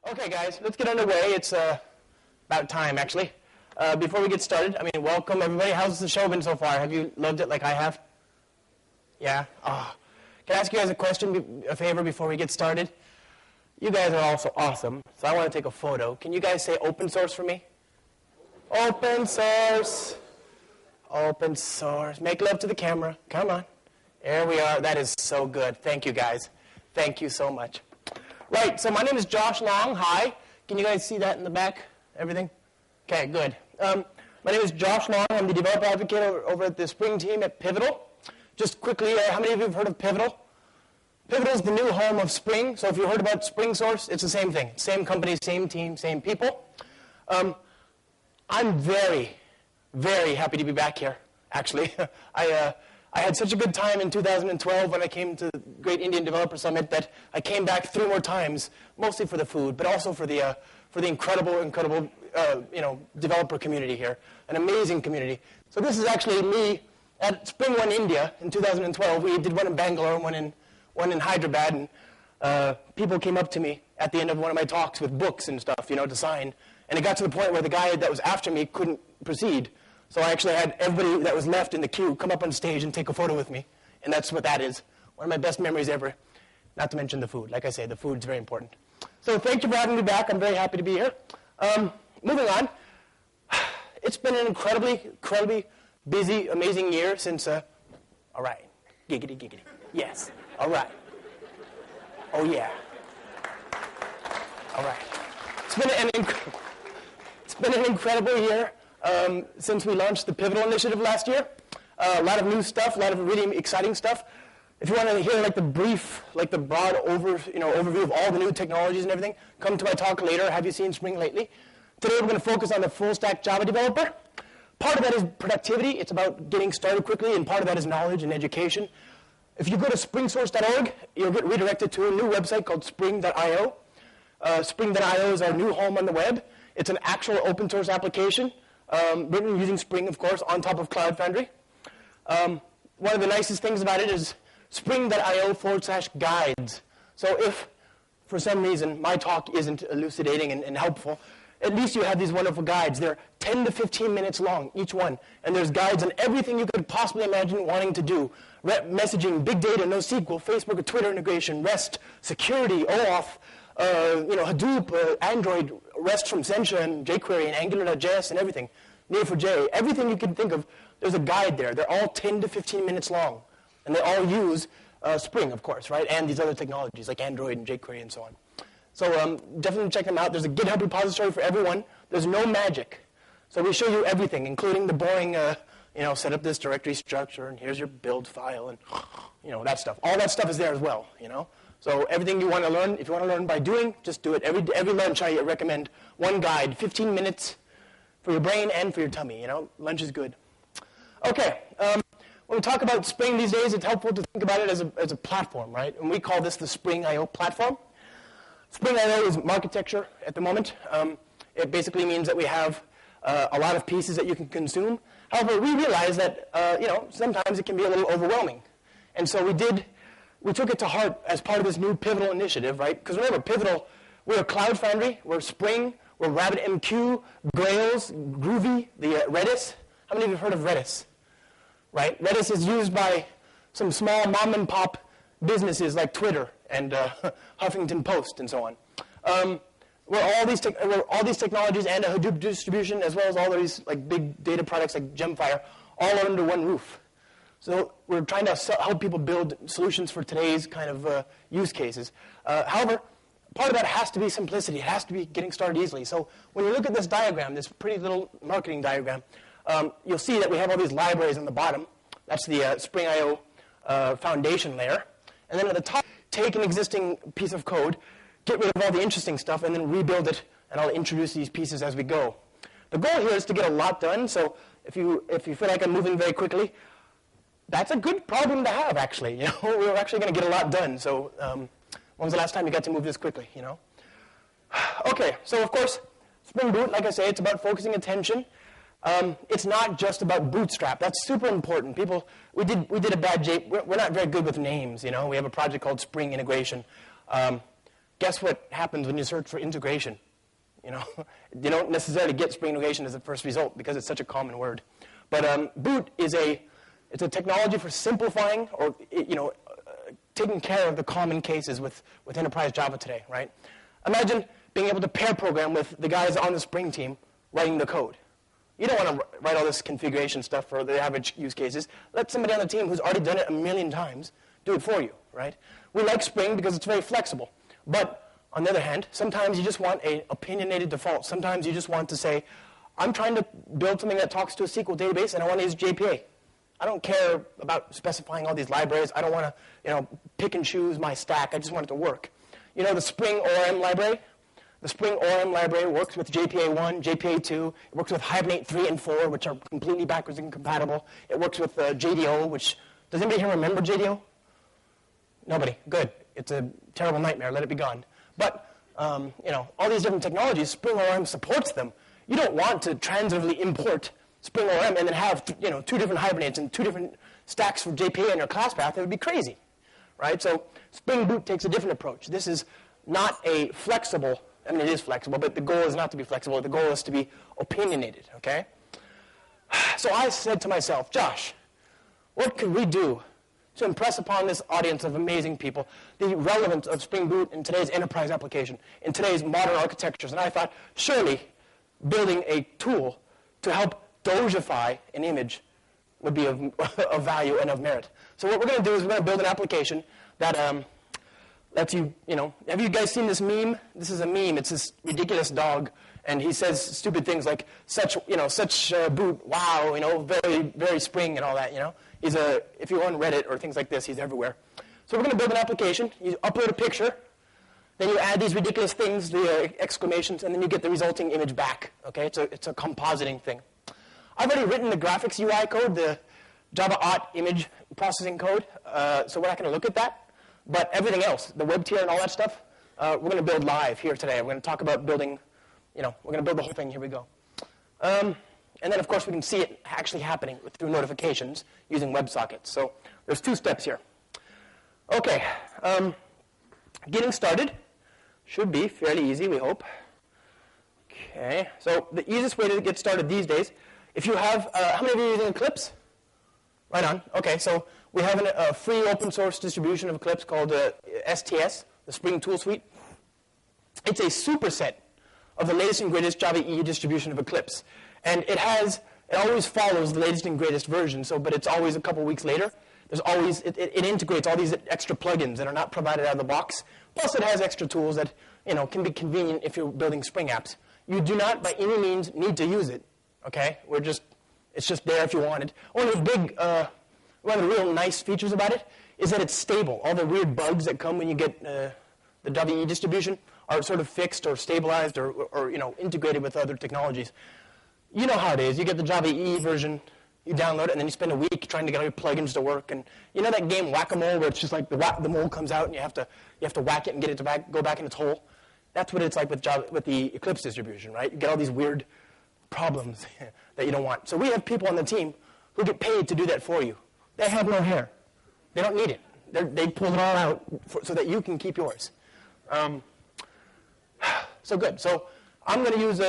Okay, guys, let's get underway. It's about time, actually. Before we get started, welcome, everybody. How's the show been so far? Have you loved it like I have? Yeah? Oh. Can I ask you guys a favor before we get started? You guys are all so awesome, so I want to take a photo. Can you guys say open source for me? Open source. Open source. Make love to the camera. Come on. There we are. That is so good. Thank you, guys. Thank you so much. Right, so my name is Josh Long. Hi. Can you guys see that in the back? Everything? Okay, good. My name is Josh Long. I'm the developer advocate over at the Spring team at Pivotal. Just quickly, how many of you have heard of Pivotal? Pivotal is the new home of Spring. So if you heard about Spring Source, it's the same thing. Same company, same team, same people. I'm very, very happy to be back here, actually. I had such a good time in 2012 when I came to the Great Indian Developer Summit that I came back 3 more times, mostly for the food, but also for the incredible developer community here, an amazing community. So this is actually me at Spring One India in 2012. We did one in Bangalore, one in Hyderabad, and people came up to me at the end of one of my talks with books and stuff, to sign. And it got to the point where the guy that was after me couldn't proceed. So I actually had everybody that was left in the queue come up on stage and take a photo with me. And that's what that is. One of my best memories ever. Not to mention the food. Like I say, the food's very important. So thank you for having me back. I'm very happy to be here. Moving on. It's been an incredibly busy, amazing year since, all right. Giggity, giggity. Yes. All right. Oh, yeah. All right. It's been an incredible year. Since we launched the Pivotal Initiative last year. A lot of new stuff, a lot of really exciting stuff. If you want to hear the broad overview of all the new technologies and everything, come to my talk later. Have you seen Spring lately? Today we're going to focus on the full stack Java developer. Part of that is productivity. It's about getting started quickly, and part of that is knowledge and education. If you go to springsource.org, you'll get redirected to a new website called spring.io. Spring.io is our new home on the web. It's an actual open source application. Written using Spring, of course, on top of Cloud Foundry. One of the nicest things about it is spring.io/guides. So if, for some reason, my talk isn't elucidating and helpful, at least you have these wonderful guides. They're 10 to 15 minutes long, each one. And there's guides on everything you could possibly imagine wanting to do. Messaging, big data, NoSQL, Facebook or Twitter integration, REST, security, OAuth, Hadoop, Android, REST from Sencha and jQuery and Angular.js and everything. Neo4j, everything you can think of, there's a guide there. They're all 10 to 15 minutes long. And they all use Spring, of course, right? And these other technologies like Android and jQuery and so on. So definitely check them out. There's a GitHub repository for everyone. There's no magic. So we show you everything, including the boring, set up this directory structure, and here's your build file, and, that stuff. All that stuff is there as well, So everything you want to learn, if you want to learn by doing, just do it. Every lunch I recommend one guide, 15 minutes for your brain and for your tummy. Lunch is good. Okay, when we talk about Spring these days, it's helpful to think about it as a platform, right? And we call this the Spring I/O platform. Spring I/O is architecture at the moment. It basically means that we have a lot of pieces that you can consume. However, we realize that sometimes it can be a little overwhelming, and so we took it to heart as part of this new Pivotal initiative, right? Because remember, Pivotal, we're Cloud Foundry, we're Spring, we're RabbitMQ, Grails, Groovy, the Redis. How many of you have heard of Redis? Right? Redis is used by some small mom-and-pop businesses like Twitter and Huffington Post and so on. We're all these technologies and a Hadoop distribution, as well as all of these big data products like Gemfire, all under one roof. So we're trying to help people build solutions for today's kind of use cases. However, part of that has to be simplicity. It has to be getting started easily. So when you look at this diagram, this pretty little marketing diagram, you'll see that we have all these libraries on the bottom. That's the Spring I/O foundation layer. And then at the top, take an existing piece of code, get rid of all the interesting stuff, and then rebuild it. And I'll introduce these pieces as we go. The goal here is to get a lot done. So if you feel like I'm moving very quickly, that's a good problem to have, actually. We're actually going to get a lot done. So when was the last time you got to move this quickly, Okay, so of course, Spring Boot, like I say, it's about focusing attention. It's not just about Bootstrap. That's super important. We did a bad job. We're not very good with names, We have a project called Spring Integration. guess what happens when you search for integration? You know, you don't necessarily get Spring integration as the first result because it's such a common word. But boot is it's a technology for simplifying or taking care of the common cases with enterprise Java today, right? Imagine being able to pair program with the guys on the Spring team writing the code. You don't want to write all this configuration stuff for the average use cases. Let somebody on the team who's already done it a million times do it for you, right? We like Spring because it's very flexible. But on the other hand, sometimes you just want an opinionated default. Sometimes you just want to say, I'm trying to build something that talks to a SQL database, and I want to use JPA. I don't care about specifying all these libraries. I don't want to, pick and choose my stack. I just want it to work. You know the Spring ORM library? The Spring ORM library works with JPA 1, JPA 2. It works with Hibernate 3 and 4, which are completely backwards incompatible. It works with JDO, which, does anybody here remember JDO? Nobody. Good. It's a terrible nightmare. Let it be gone. But, all these different technologies, Spring ORM supports them. You don't want to transitively import Spring ORM and then have, two different Hibernates and two different stacks for JPA in your class path. That would be crazy, right? So Spring Boot takes a different approach. This is not a flexible, it is flexible, but the goal is not to be flexible. The goal is to be opinionated, okay? So I said to myself, Josh, what could we do to impress upon this audience of amazing people the relevance of Spring Boot in today's enterprise application, in today's modern architectures? And I thought, surely building a tool to help Dogify an image would be of value and of merit. So what we're going to do is we're going to build an application that lets you, have you guys seen this meme? This is a meme. It's this ridiculous dog, and he says stupid things like such boot, wow, very, very Spring and all that, He's if you're on Reddit or things like this, he's everywhere. So we're going to build an application. You upload a picture, then you add these ridiculous things, the exclamations, and then you get the resulting image back, okay? It's a compositing thing. I've already written the graphics UI code, the Java auth image processing code, so we're not going to look at that. But everything else, the web tier and all that stuff, we're going to build live here today. We're going to talk about building, we're going to build the whole thing. Here we go. And then, of course, we can see it actually happening through notifications using WebSockets. So there's 2 steps here. Okay, getting started should be fairly easy, we hope. Okay, so the easiest way to get started these days, if you have, how many of you are using Eclipse? Right on. Okay, so we have a free open source distribution of Eclipse called STS, the Spring Tool Suite. It's a superset of the latest and greatest Java EE distribution of Eclipse. And it always follows the latest and greatest version, but it's always a couple weeks later. There's always, it integrates all these extra plugins that are not provided out of the box. Plus it has extra tools that, can be convenient if you're building Spring apps. You do not by any means need to use it, okay? It's just there if you want it. One of the real nice features about it is that it's stable. All the weird bugs that come when you get the Java EE distribution are sort of fixed or stabilized or integrated with other technologies. You know how it is. You get the Java EE version, you download it, and then you spend a week trying to get all your plugins to work. And you know that game Whack-A-Mole where it's just like the mole comes out and you have to whack it and get it to go back in its hole? That's what it's like with the Eclipse distribution, right? You get all these weird problems that you don't want. So we have people on the team who get paid to do that for you. They have no hair. They don't need it. They pull it all out so that you can keep yours. So good. So I'm going to use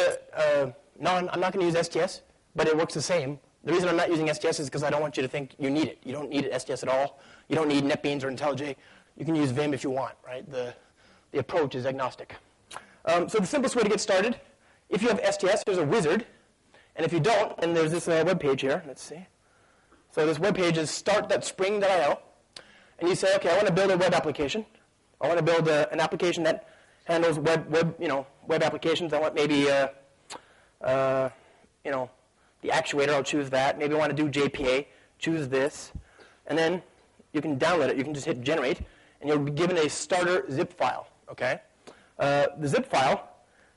I'm not going to use STS, but it works the same. The reason I'm not using STS is because I don't want you to think you need it. You don't need STS at all. You don't need NetBeans or IntelliJ. You can use Vim if you want, right? The approach is agnostic. So the simplest way to get started, if you have STS, there's a wizard. And if you don't, then there's this web page here. Let's see. So this web page is start.spring.io. And you say, okay, I want to build a web application. I want to build an application that handles web applications. I want maybe, the actuator. I'll choose that. Maybe I want to do JPA. Choose this. And then you can download it. You can just hit generate. And you'll be given a starter zip file. Okay? The zip file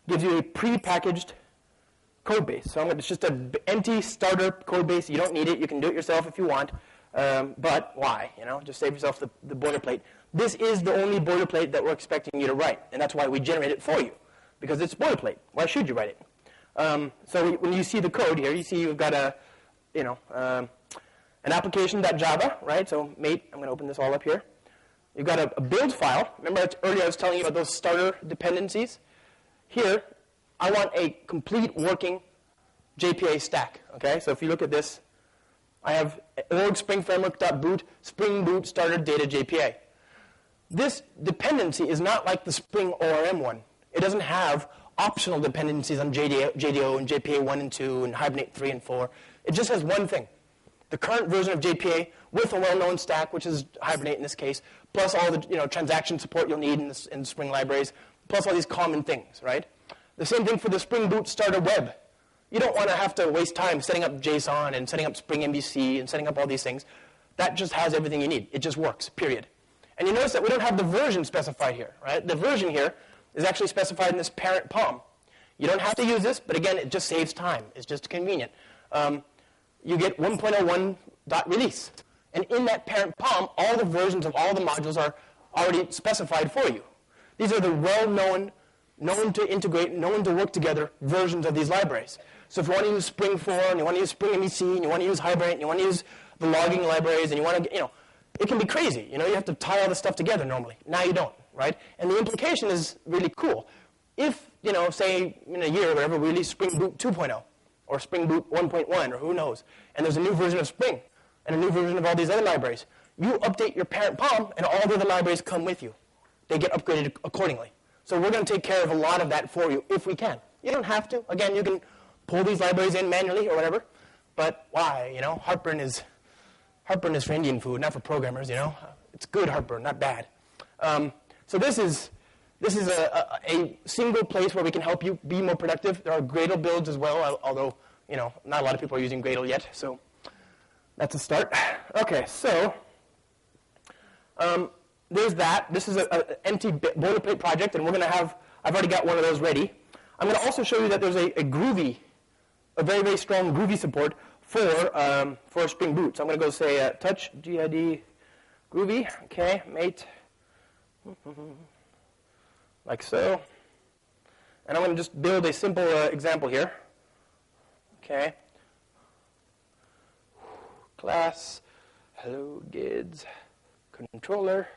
gives you a pre-packaged code base. So it's just an empty starter code base. You don't need it. You can do it yourself if you want. But why? Just save yourself the boilerplate. This is the only boilerplate that we're expecting you to write, and that's why we generate it for you, because it's boilerplate. Why should you write it? So when you see the code here, you see you've got an application.java, right? So mate, I'm going to open this all up here. You've got a build file. Remember earlier I was telling you about those starter dependencies? Here, I want a complete working JPA stack. Okay, so if you look at this, I have org springframework.boot, spring boot starter data JPA. This dependency is not like the Spring ORM one. It doesn't have optional dependencies on JDO and JPA 1 and 2 and Hibernate 3 and 4. It just has one thing. The current version of JPA with a well-known stack, which is Hibernate in this case, plus all the transaction support you'll need in the Spring libraries, plus all these common things, right? The same thing for the Spring Boot starter web. You don't want to have to waste time setting up JSON and setting up Spring MVC and setting up all these things. That just has everything you need. It just works, period. And you notice that we don't have the version specified here, right? The version here is actually specified in this parent POM. You don't have to use this, but again, it just saves time. It's just convenient. You get 1.01.release. And in that parent POM, all the versions of all the modules are already specified for you. These are the well-known, known to integrate, known to work together versions of these libraries. So if you want to use Spring 4, and you want to use Spring MVC, and you want to use Hibernate, and you want to use the logging libraries, and you want to, it can be crazy. You have to tie all this stuff together normally. Now you don't, right? And the implication is really cool. If, say in a year or whatever, we release Spring Boot 2.0, or Spring Boot 1.1, or who knows, and there's a new version of Spring, and a new version of all these other libraries, you update your parent POM, and all the other libraries come with you. They get upgraded accordingly. So we're going to take care of a lot of that for you, if we can. You don't have to. Again, you can pull these libraries in manually or whatever, but why? Heartburn is for Indian food, not for programmers. It's good heartburn, not bad. So this is a single place where we can help you be more productive. There are Gradle builds as well, although not a lot of people are using Gradle yet. So that's a start. Okay, so there's that. This is an empty boilerplate project, and we're going to have. I've already got one of those ready. I'm going to also show you that there's a Groovy, a very, very strong Groovy support for Spring Boot. So I'm going to go say touch GID Groovy, okay, mate, like so. And I'm going to just build a simple example here, okay. Class, hello gids, controller,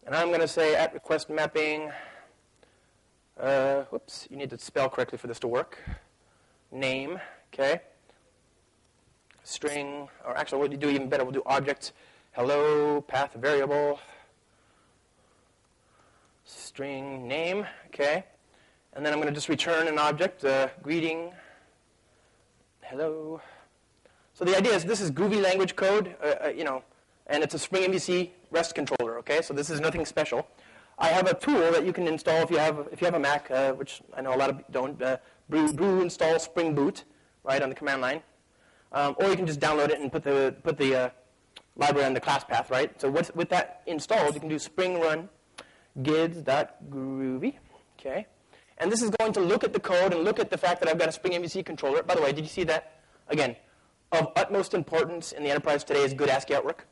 and I'm going to say at request mapping. Whoops, you need to spell correctly for this to work. Name, okay. String, or actually we'll do even better, we'll do object, hello, path variable, string name, okay. And then I'm going to just return an object, greeting, hello. So the idea is this is Groovy language code, and it's a Spring MVC REST controller, okay. So this is nothing special. I have a tool that you can install if you have a Mac, which I know a lot of don't. Brew install Spring Boot, right on the command line, or you can just download it and put the library on the class path, right? So with that installed, you can do Spring Run gids.groovy, okay. And this is going to look at the code and look at the fact that I've got a Spring MVC controller. By the way, did you see that? Again, of utmost importance in the enterprise today is good ASCII artwork.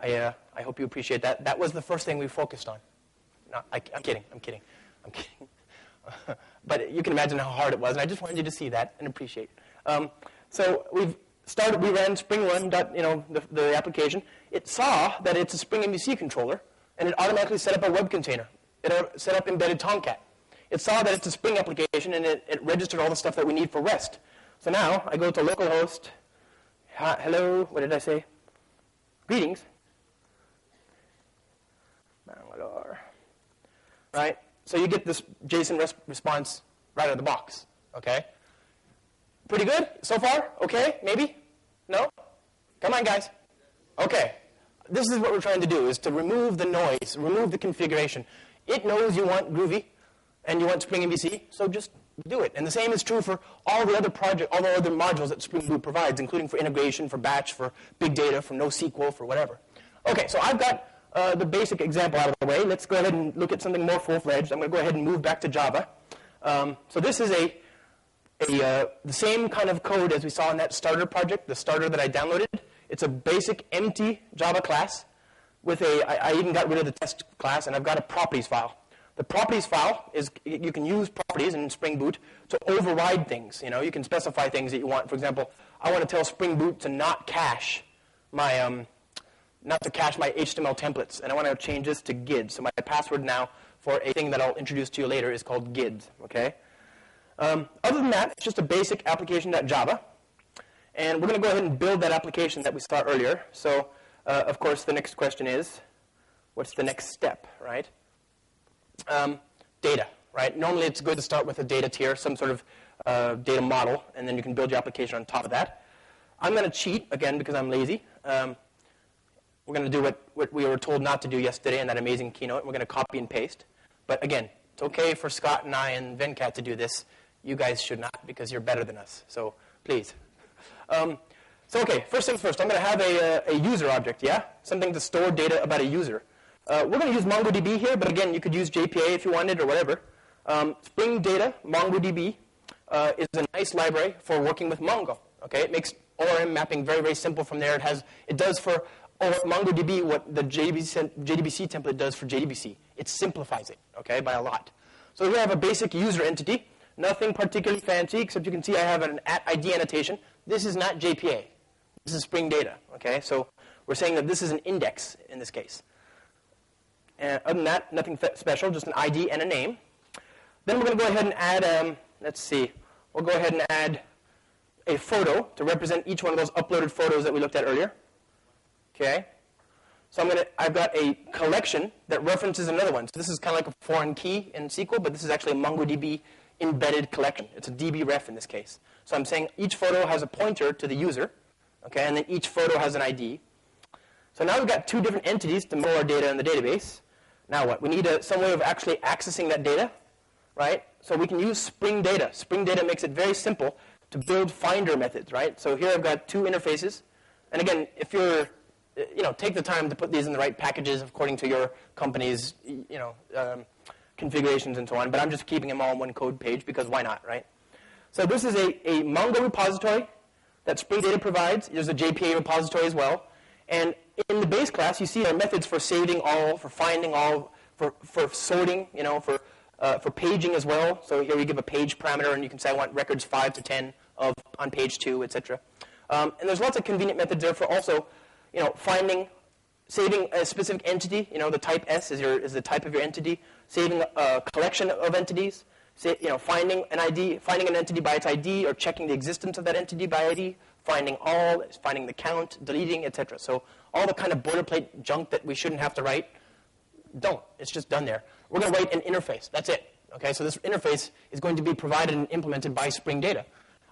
I hope you appreciate that. That was the first thing we focused on. No, I'm kidding. But you can imagine how hard it was, and I just wanted you to see that and appreciate. So we ran Spring Run, the application. It saw that it's a Spring MVC controller, and it automatically set up a web container. It set up embedded Tomcat. It saw that it's a Spring application, and it registered all the stuff that we need for REST. So now I go to localhost, hello, what did I say? Greetings. Bangalore. Right? So you get this JSON response right out of the box. Okay? Pretty good so far? Okay? Maybe? No? Come on, guys. Okay. This is what we're trying to do, is to remove the noise, remove the configuration. It knows you want Groovy and you want Spring MVC, so just do it. And the same is true for all the other modules that Spring Boot provides, including for integration, for batch, for big data, for NoSQL, for whatever. Okay, so I've got the basic example out of the way. Let's go ahead and look at something more full-fledged. I'm going to go ahead and move back to Java. So this is the same kind of code as we saw in that starter project, the starter that I downloaded. It's a basic empty Java class with I even got rid of the test class, and I've got a properties file. The properties file is, you can use properties in Spring Boot to override things. You can specify things that you want. For example, I want to tell Spring Boot to not cache my not to cache my HTML templates. And I want to change this to GID. So my password now for a thing that I'll introduce to you later is called GID. Okay? Other than that, it's just a basic application.java. And we're going to go ahead and build that application that we saw earlier. So, of course, the next question is, what's the next step, right? Data, right? Normally it's good to start with a data tier, some sort of data model, and then you can build your application on top of that. I'm going to cheat, again, because I'm lazy. We're going to do what we were told not to do yesterday in that amazing keynote. We're going to copy and paste. But again, it's okay for Scott and I and Venkat to do this. You guys should not, because you're better than us. So please. Okay, first things first. I'm going to have a user object, yeah? Something to store data about a user. We're going to use MongoDB here, but again, you could use JPA if you wanted or whatever. Spring Data, MongoDB, is a nice library for working with Mongo. Okay, it makes ORM mapping very, very simple from there. It does for MongoDB what the JDBC template does for JDBC. It simplifies it, okay, by a lot. So here I have a basic user entity. Nothing particularly fancy, except you can see I have an @ID annotation. This is not JPA. This is Spring Data, okay? So we're saying that this is an index in this case. Other than that, nothing special, just an ID and a name. Then we're going to go ahead and add, let's see, we'll go ahead and add a photo to represent each one of those uploaded photos that we looked at earlier. Okay? So I've got a collection that references another one. So this is kind of like a foreign key in SQL, but this is actually a MongoDB embedded collection. It's a DB ref in this case. So I'm saying each photo has a pointer to the user, okay, and then each photo has an ID. So now we've got two different entities to store our data in the database. Now what? We need some way of actually accessing that data, right? So we can use Spring Data. Spring Data makes it very simple to build finder methods, right? So here I've got two interfaces. And again, if you're, take the time to put these in the right packages according to your company's, configurations and so on. But I'm just keeping them all on one code page because why not, right? So this is a Mongo repository that Spring Data provides. There's a JPA repository as well. And in the base class, you see our methods for saving all, for finding all, for sorting, for paging as well. So here we give a page parameter, and you can say I want records 5 to 10 on page 2, etc. And there's lots of convenient methods there for also, saving a specific entity. The type S is the type of your entity. Saving a collection of entities. Finding an entity by its ID, or checking the existence of that entity by ID. Finding all, finding the count, deleting, etc. So all the kind of boilerplate junk that we shouldn't have to write, don't. It's just done there. We're going to write an interface. That's it. Okay, so this interface is going to be provided and implemented by Spring Data.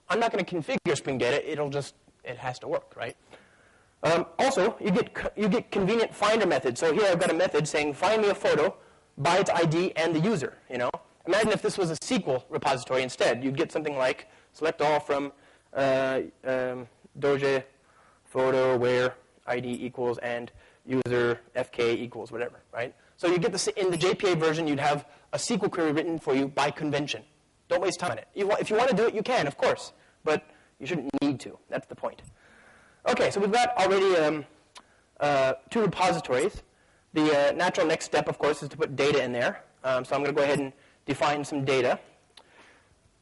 I'm not going to configure Spring Data. It has to work, right? Also, you get convenient finder methods. So here I've got a method saying find me a photo by its ID and the user. Imagine if this was a SQL repository instead. You'd get something like select all from Doge photo where ID equals and user FK equals whatever, right? So you get this in the JPA version. You'd have a SQL query written for you by convention. Don't waste time on it. If you want to do it, you can, of course, but you shouldn't need to. That's the point. Okay, so we've got already two repositories. The natural next step, of course, is to put data in there. So I'm going to go ahead and define some data.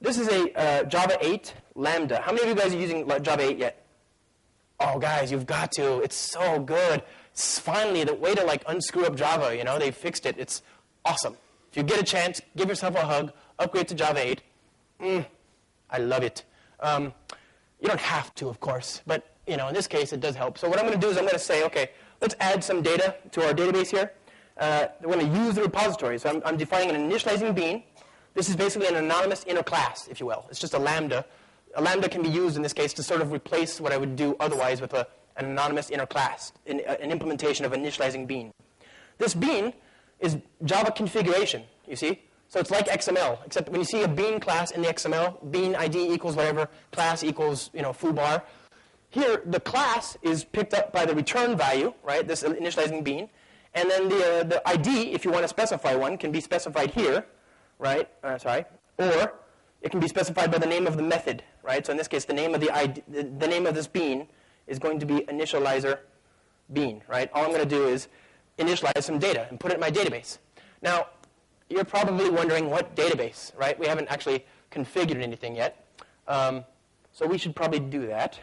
This is a Java 8 Lambda. How many of you guys are using Java 8 yet? Oh, guys, you've got to. It's so good. It's finally the way to unscrew up Java. They fixed it. It's awesome. If you get a chance, give yourself a hug. Upgrade to Java 8. I love it. You don't have to, of course, but in this case, it does help. So what I'm going to do is I'm going to say, okay, let's add some data to our database here. We're going to use the repository. So I'm defining an initializing bean. This is basically an anonymous inner class, if you will. It's just a Lambda. A Lambda can be used in this case to sort of replace what I would do otherwise with an anonymous inner class, an implementation of initializing bean. This bean is Java configuration, you see? So it's like XML, except when you see a bean class in the XML, bean ID equals whatever, class equals, foobar. Here, the class is picked up by the return value, right, this initializing bean. And then the ID, if you want to specify one, can be specified here, right, or it can be specified by the name of the method, right? So in this case, the name of the name of this bean is going to be initializer bean, right? All I'm going to do is initialize some data and put it in my database. Now, you're probably wondering what database, right? We haven't actually configured anything yet. So we should probably do that.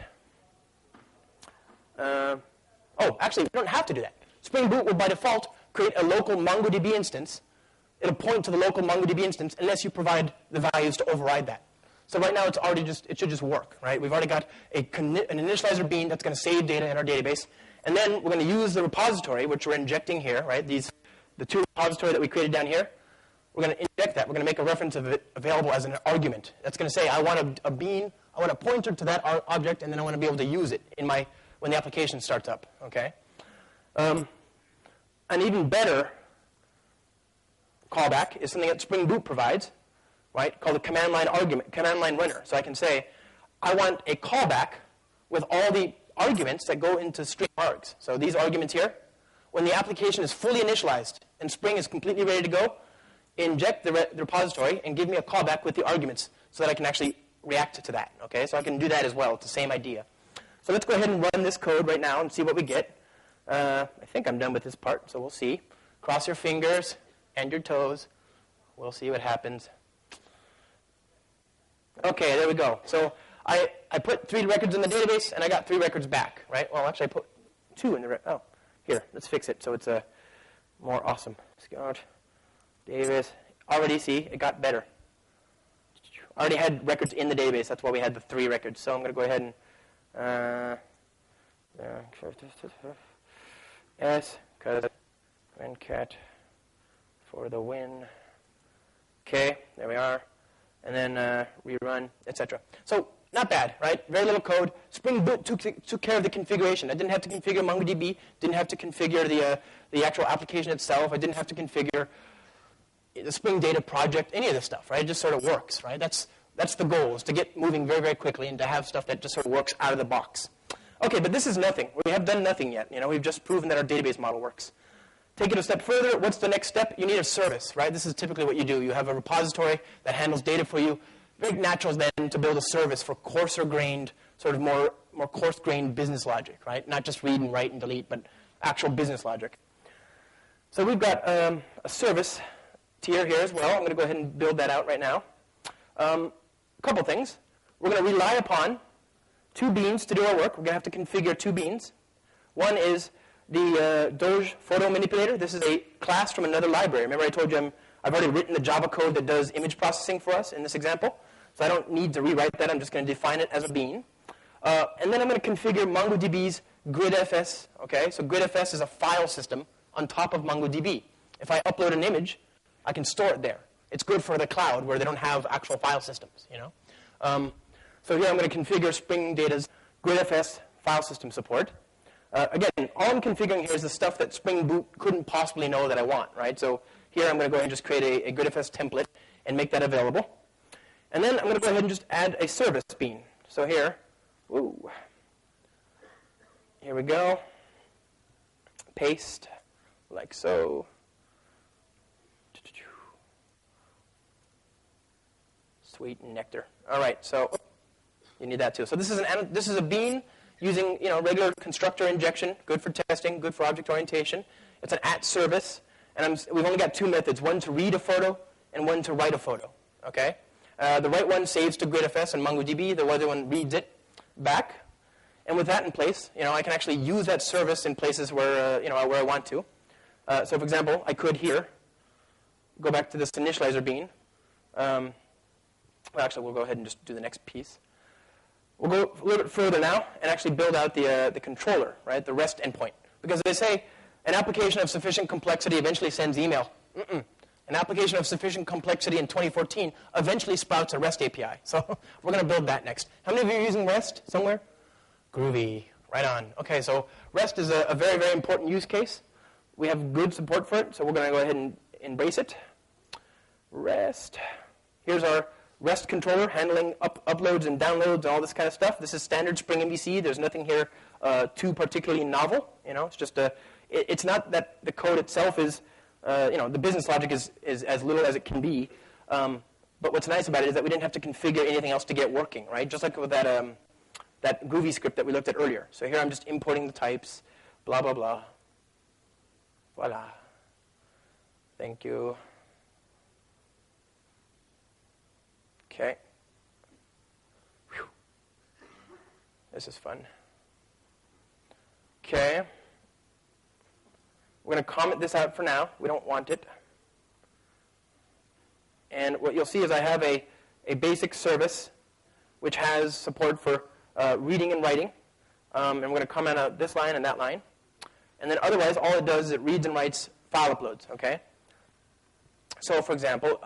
Oh, actually, we don't have to do that. Spring Boot will, by default, create a local MongoDB instance. It'll point to the local MongoDB instance unless you provide the values to override that. So right now, it should just work, right? We've already got an initializer bean that's going to save data in our database. And then we're going to use the repository, which we're injecting here, right? The two repository that we created down here. We're going to inject that. We're going to make a reference of it available as an argument. That's going to say, I want a bean, I want a pointer to that object, and then I want to be able to use it when the application starts up, okay? An even better callback is something that Spring Boot provides, right, called a command line argument, command line runner. So I can say, I want a callback with all the arguments that go into string args. So these arguments here, when the application is fully initialized and Spring is completely ready to go, inject the repository and give me a callback with the arguments so that I can actually react to that. Okay, so I can do that as well. It's the same idea. So let's go ahead and run this code right now and see what we get. I think I'm done with this part, so we'll see. Cross your fingers and your toes. We'll see what happens. Okay, there we go. So I put 3 records in the database, and I got 3 records back, right? Well, actually, I put 2 in the oh, here, let's fix it so it's more awesome. Scott Davis. Already, see, it got better. I already had records in the database. That's why we had the 3 records. So I'm going to go ahead and S, because WinCat for the win. Okay, there we are. And then rerun, etc. So not bad, right? Very little code. Spring Boot took care of the configuration. I didn't have to configure MongoDB. Didn't have to configure the actual application itself. I didn't have to configure the Spring Data project, any of this stuff, right? It just sort of works, right? That's the goal, is to get moving very, very quickly and to have stuff that just sort of works out of the box. Okay, but this is nothing. We have done nothing yet. We've just proven that our database model works. Take it a step further. What's the next step? You need a service, right? This is typically what you do. You have a repository that handles data for you. Very natural then to build a service for coarser-grained, sort of more coarse-grained business logic, right? Not just read and write and delete, but actual business logic. So we've got a service tier here as well. I'm going to go ahead and build that out right now. A couple things. We're going to rely upon 2 beans to do our work. We're going to have to configure 2 beans. One is the Doge photo manipulator. This is a class from another library. Remember I told you I've already written the Java code that does image processing for us in this example. So I don't need to rewrite that. I'm just going to define it as a bean. And then I'm going to configure MongoDB's GridFS. Okay, so GridFS is a file system on top of MongoDB. If I upload an image, I can store it there. It's good for the cloud where they don't have actual file systems. So here I'm going to configure Spring Data's GridFS file system support. Again, all I'm configuring here is the stuff that Spring Boot couldn't possibly know that I want, right? So here I'm going to go ahead and just create a GridFS template and make that available. And then I'm going to go ahead and just add a service bean. So here, here we go. Paste, like so. Sweet nectar. All right, so you need that too. So this is a bean using regular constructor injection, good for testing, good for object orientation. It's an @service, and we've only got 2 methods: one to read a photo and one to write a photo. Okay, the right one saves to GridFS and MongoDB. The other one reads it back. And with that in place, I can actually use that service in places where where I want to. So, for example, I could here go back to this initializer bean. Well, actually, we'll go ahead and just do the next piece. We'll go a little bit further now and actually build out the controller, right, the REST endpoint. Because they say an application of sufficient complexity eventually sends email. An application of sufficient complexity in 2014 eventually sprouts a REST API. So we're going to build that next. How many of you are using REST somewhere? Groovy. Right on. Okay, so REST is a very, very important use case. We have good support for it, so we're going to go ahead and embrace it. REST. Here's our REST controller handling uploads and downloads and all this kind of stuff. This is standard Spring MVC. There's nothing here too particularly novel. It's just it's not that the code itself is, the business logic is as little as it can be. But what's nice about it is that we didn't have to configure anything else to get working, right? Just like with that Groovy script that we looked at earlier. So here I'm just importing the types, blah, blah, blah. Voila. Thank you. Okay. Whew. This is fun. Okay. We're going to comment this out for now. We don't want it. And what you'll see is I have a basic service which has support for reading and writing. And we're going to comment out this line and that line. And then otherwise, all it does is it reads and writes file uploads, okay? So, for example,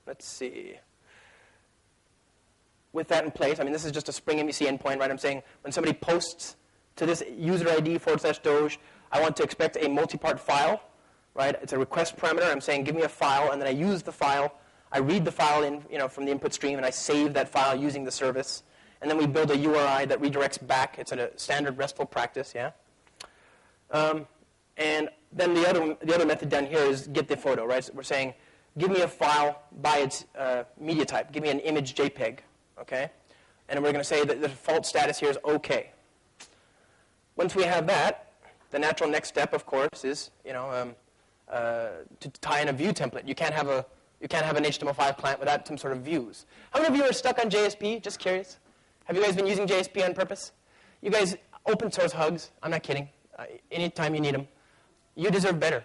let's see. With that in place, I mean, this is just a Spring MVC endpoint, right? I'm saying when somebody posts to this user ID /Doge, I want to expect a multi-part file, right? It's a request parameter. I'm saying give me a file, and then I use the file. I read the file in, from the input stream, and I save that file using the service. And then we build a URI that redirects back. It's a standard RESTful practice, yeah? And then the other method down here is get the photo, right? So we're saying give me a file by its media type. Give me an image JPEG, okay? And we're going to say that the default status here is OK. Once we have that, the natural next step, of course, is to tie in a view template. You can't have an HTML5 client without some sort of views. How many of you are stuck on JSP? Just curious. Have you guys been using JSP on purpose? You guys, open source hugs. I'm not kidding. Anytime you need them. You deserve better.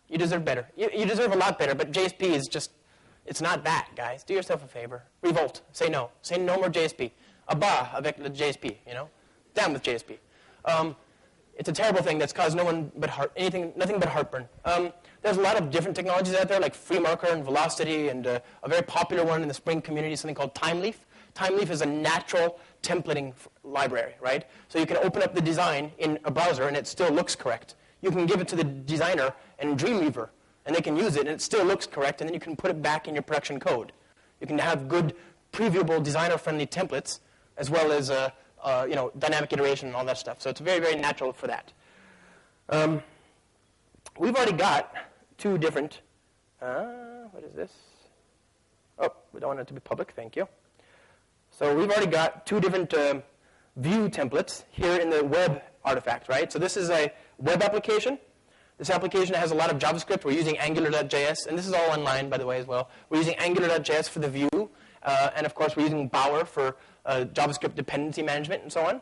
You deserve better. You deserve a lot better, but JSP is just, it's not that, guys. Do yourself a favor. Revolt. Say no. Say no more JSP. Abba avec le JSP, Down with JSP. It's a terrible thing that's caused nothing but heartburn. There's a lot of different technologies out there, like FreeMarker and Velocity, and a very popular one in the Spring community, something called Thymeleaf. Thymeleaf is a natural templating library, right? So you can open up the design in a browser, and it still looks correct. You can give it to the designer in Dreamweaver, and they can use it, and it still looks correct, and then you can put it back in your production code. You can have good, previewable, designer-friendly templates, as well as dynamic iteration and all that stuff. So it's very, very natural for that. We've already got two different, what is this? Oh, we don't want it to be public, thank you. So we've already got two different view templates here in the web artifact, right? So this is a web application. This application has a lot of JavaScript. We're using Angular.js, and this is all online, by the way, as well. We're using Angular.js for the view, and of course we're using Bower for JavaScript dependency management and so on.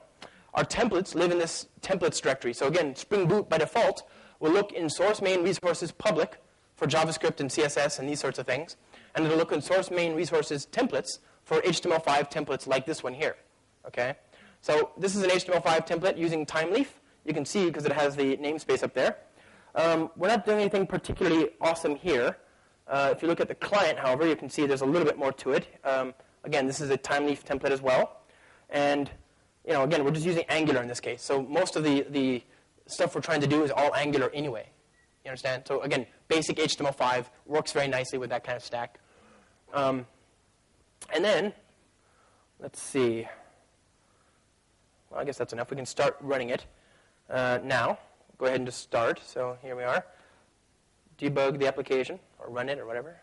Our templates live in this templates directory. So again, Spring Boot by default will look in source main resources public for JavaScript and CSS and these sorts of things, and it'll look in source main resources templates for HTML5 templates like this one here. Okay, so this is an HTML5 template using Thymeleaf. You can see because it has the namespace up there. We're not doing anything particularly awesome here. If you look at the client, however, you can see there's a little bit more to it. Again, this is a Thymeleaf template as well. And again, we're just using Angular in this case. So most of the stuff we're trying to do is all Angular anyway. You understand? So again, basic HTML5 works very nicely with that kind of stack. And then, let's see. Well, I guess that's enough. We can start running it now. Go ahead and just start. So here we are. Debug the application, or run it, or whatever.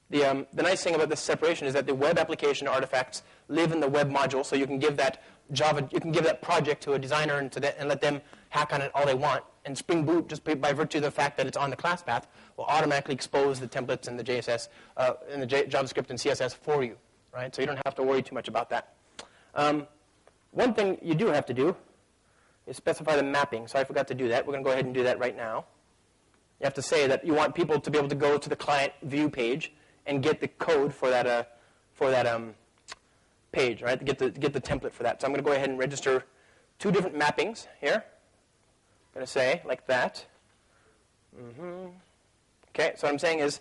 The nice thing about this separation is that the web application artifacts live in the web module, so you can give that project to a designer and let them hack on it all they want. And Spring Boot, just by virtue of the fact that it's on the class path, will automatically expose the templates and the JSS, and the JavaScript and CSS for you, right? So you don't have to worry too much about that. One thing you do have to do is specify the mapping. So I forgot to do that. We're going to go ahead and do that right now. You have to say that you want people to be able to go to the client view page and get the code for that page, right? Get the template for that. So I'm going to go ahead and register two different mappings here. I'm going to say like that. Okay, so what I'm saying is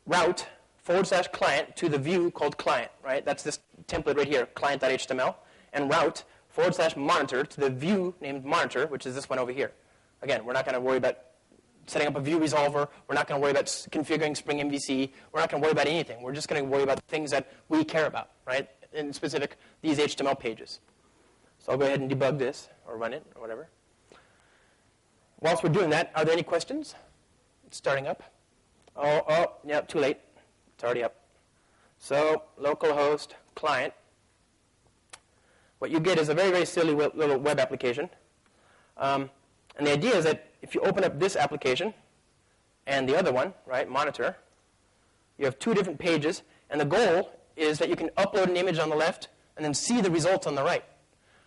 route /client to the view called client, right? That's this template right here, client.html, and route /monitor to the view named monitor, which is this one over here. Again, we're not going to worry about setting up a view resolver. We're not going to worry about configuring Spring MVC. We're not going to worry about anything. We're just going to worry about the things that we care about, right? In specific, these HTML pages. So I'll go ahead and debug this, or run it, or whatever. Whilst we're doing that, are there any questions? It's starting up. Oh, yeah, too late. It's already up. So localhost client. What you get is a very, very silly little web application. And the idea is that if you open up this application and the other one, right, monitor, you have two different pages, and the goal is that you can upload an image on the left and then see the results on the right.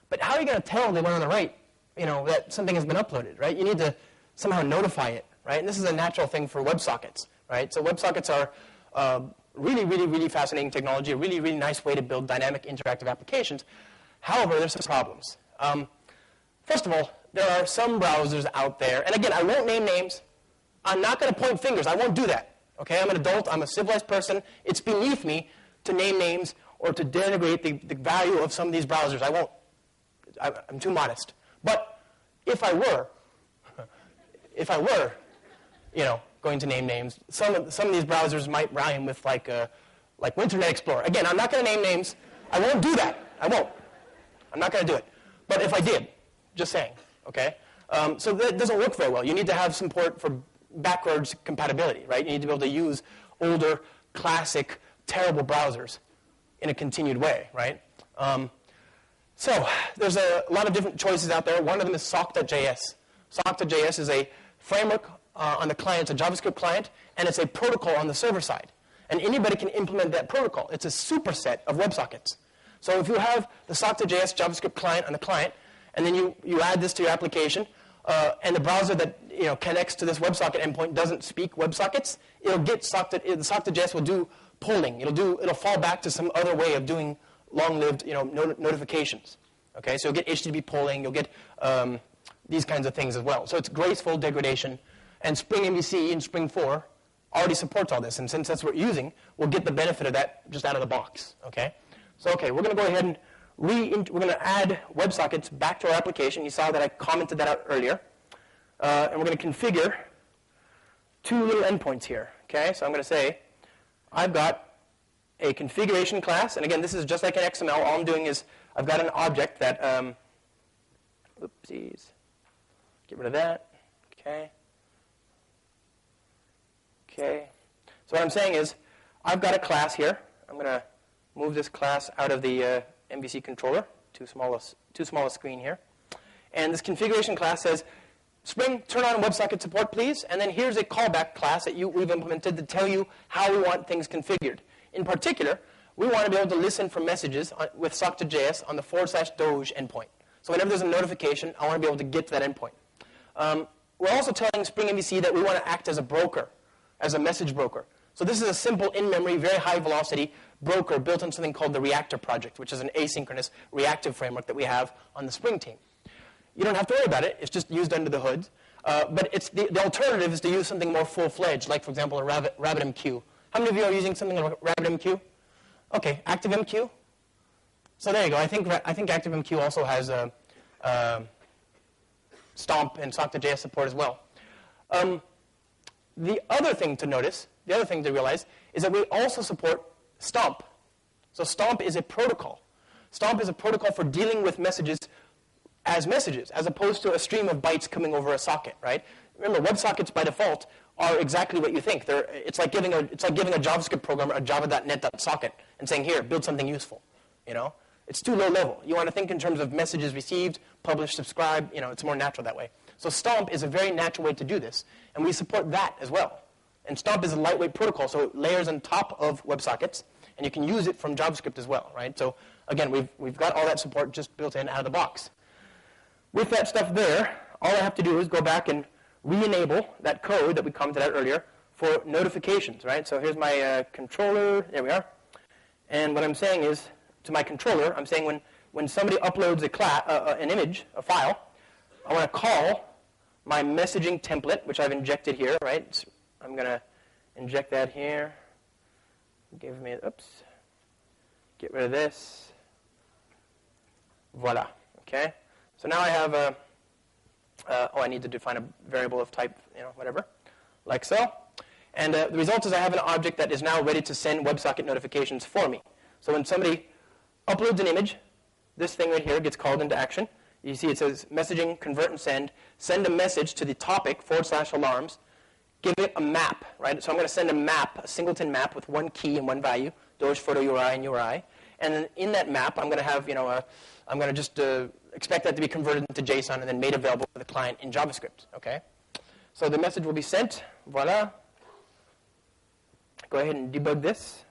But how are you going to tell the one on the right, that something has been uploaded, right? You need to somehow notify it, right? And this is a natural thing for WebSockets, right? So WebSockets are really, really, really fascinating technology, a really, really nice way to build dynamic interactive applications. However, there's some problems. First of all, there are some browsers out there, and again, I won't name names. I'm not going to point fingers. I won't do that. Okay, I'm an adult. I'm a civilized person. It's beneath me to name names or to denigrate the value of some of these browsers. I won't. I'm too modest. But if I were, going to name names, some of these browsers might rhyme with like Internet Explorer. Again, I'm not going to name names. I won't do that. I won't. I'm not going to do it. But if I did, just saying, okay? So that doesn't work very well. You need to have support for backwards compatibility, right? You need to be able to use older, classic, terrible browsers in a continued way, right? So there's a lot of different choices out there. One of them is sock.js. Sock.js is a framework on the client, it's a JavaScript client, and it's a protocol on the server side. And anybody can implement that protocol. It's a superset of WebSockets. So if you have the sock.js JavaScript client on the client, and then you add this to your application, and the browser that connects to this WebSocket endpoint doesn't speak WebSockets, it'll get the sock.js will do polling. It'll fall back to some other way of doing long-lived notifications. Okay, so you'll get HTTP polling, you'll get these kinds of things as well. So it's graceful degradation, and Spring MVC in Spring 4 already supports all this, and since that's what we're using, we'll get the benefit of that just out of the box. Okay, so we're going to go ahead and we're going to add WebSockets back to our application. You saw that I commented that out earlier, and we're going to configure two little endpoints here. Okay, so I'm going to say I've got a configuration class, and again, this is just like an XML. All I'm doing is I've got an object that, oopsies, get rid of that, okay. So what I'm saying is I've got a class here. I'm going to move this class out of the MVC controller, too small a screen here. And this configuration class says, Spring, turn on WebSocket support, please, and then here's a callback class that we've implemented to tell you how we want things configured. In particular, we want to be able to listen for messages with sock.js on the /Doge endpoint. So whenever there's a notification, I want to be able to get to that endpoint. We're also telling Spring MVC that we want to act as a broker, as a message broker. So this is a simple in-memory, very high-velocity broker built on something called the Reactor project, which is an asynchronous reactive framework that we have on the Spring team. You don't have to worry about it. It's just used under the hood. But it's the alternative is to use something more full-fledged, like, for example, a RabbitMQ. How many of you are using something like RabbitMQ? Okay, ActiveMQ. So there you go. I think ActiveMQ also has Stomp and sock.js support as well. The other thing to notice, the other thing to realize, is that we also support Stomp. So Stomp is a protocol. Stomp is a protocol for dealing with messages, as opposed to a stream of bytes coming over a socket, right? Remember, WebSockets by default are exactly what you think. It's like giving a JavaScript programmer a java.net.socket and saying, here, build something useful. It's too low level. You want to think in terms of messages received, publish, subscribe. It's more natural that way. So Stomp is a very natural way to do this, and we support that as well. And Stomp is a lightweight protocol, so it layers on top of WebSockets, and you can use it from JavaScript as well, right? So again, we've got all that support just built in out of the box. With that stuff there, all I have to do is go back and re-enable that code that we commented out earlier for notifications, right? So here's my controller. There we are. And what I'm saying is, to my controller, I'm saying when somebody uploads an image, a file, I want to call my messaging template, which I've injected here, right? I'm going to inject that here. Get rid of this. Voila. Okay. So now I have I need to define a variable of type, whatever, like so. And the result is I have an object that is now ready to send WebSocket notifications for me. So when somebody uploads an image, this thing right here gets called into action. You see it says messaging, convert and send a message to the topic /alarms, give it a map, right? So I'm going to send a map, a singleton map with one key and one value, Doge photo URI and URI. And then in that map, I'm going to have, I'm going to just expect that to be converted into JSON and then made available to the client in JavaScript, okay? So the message will be sent, voila. Go ahead and debug this.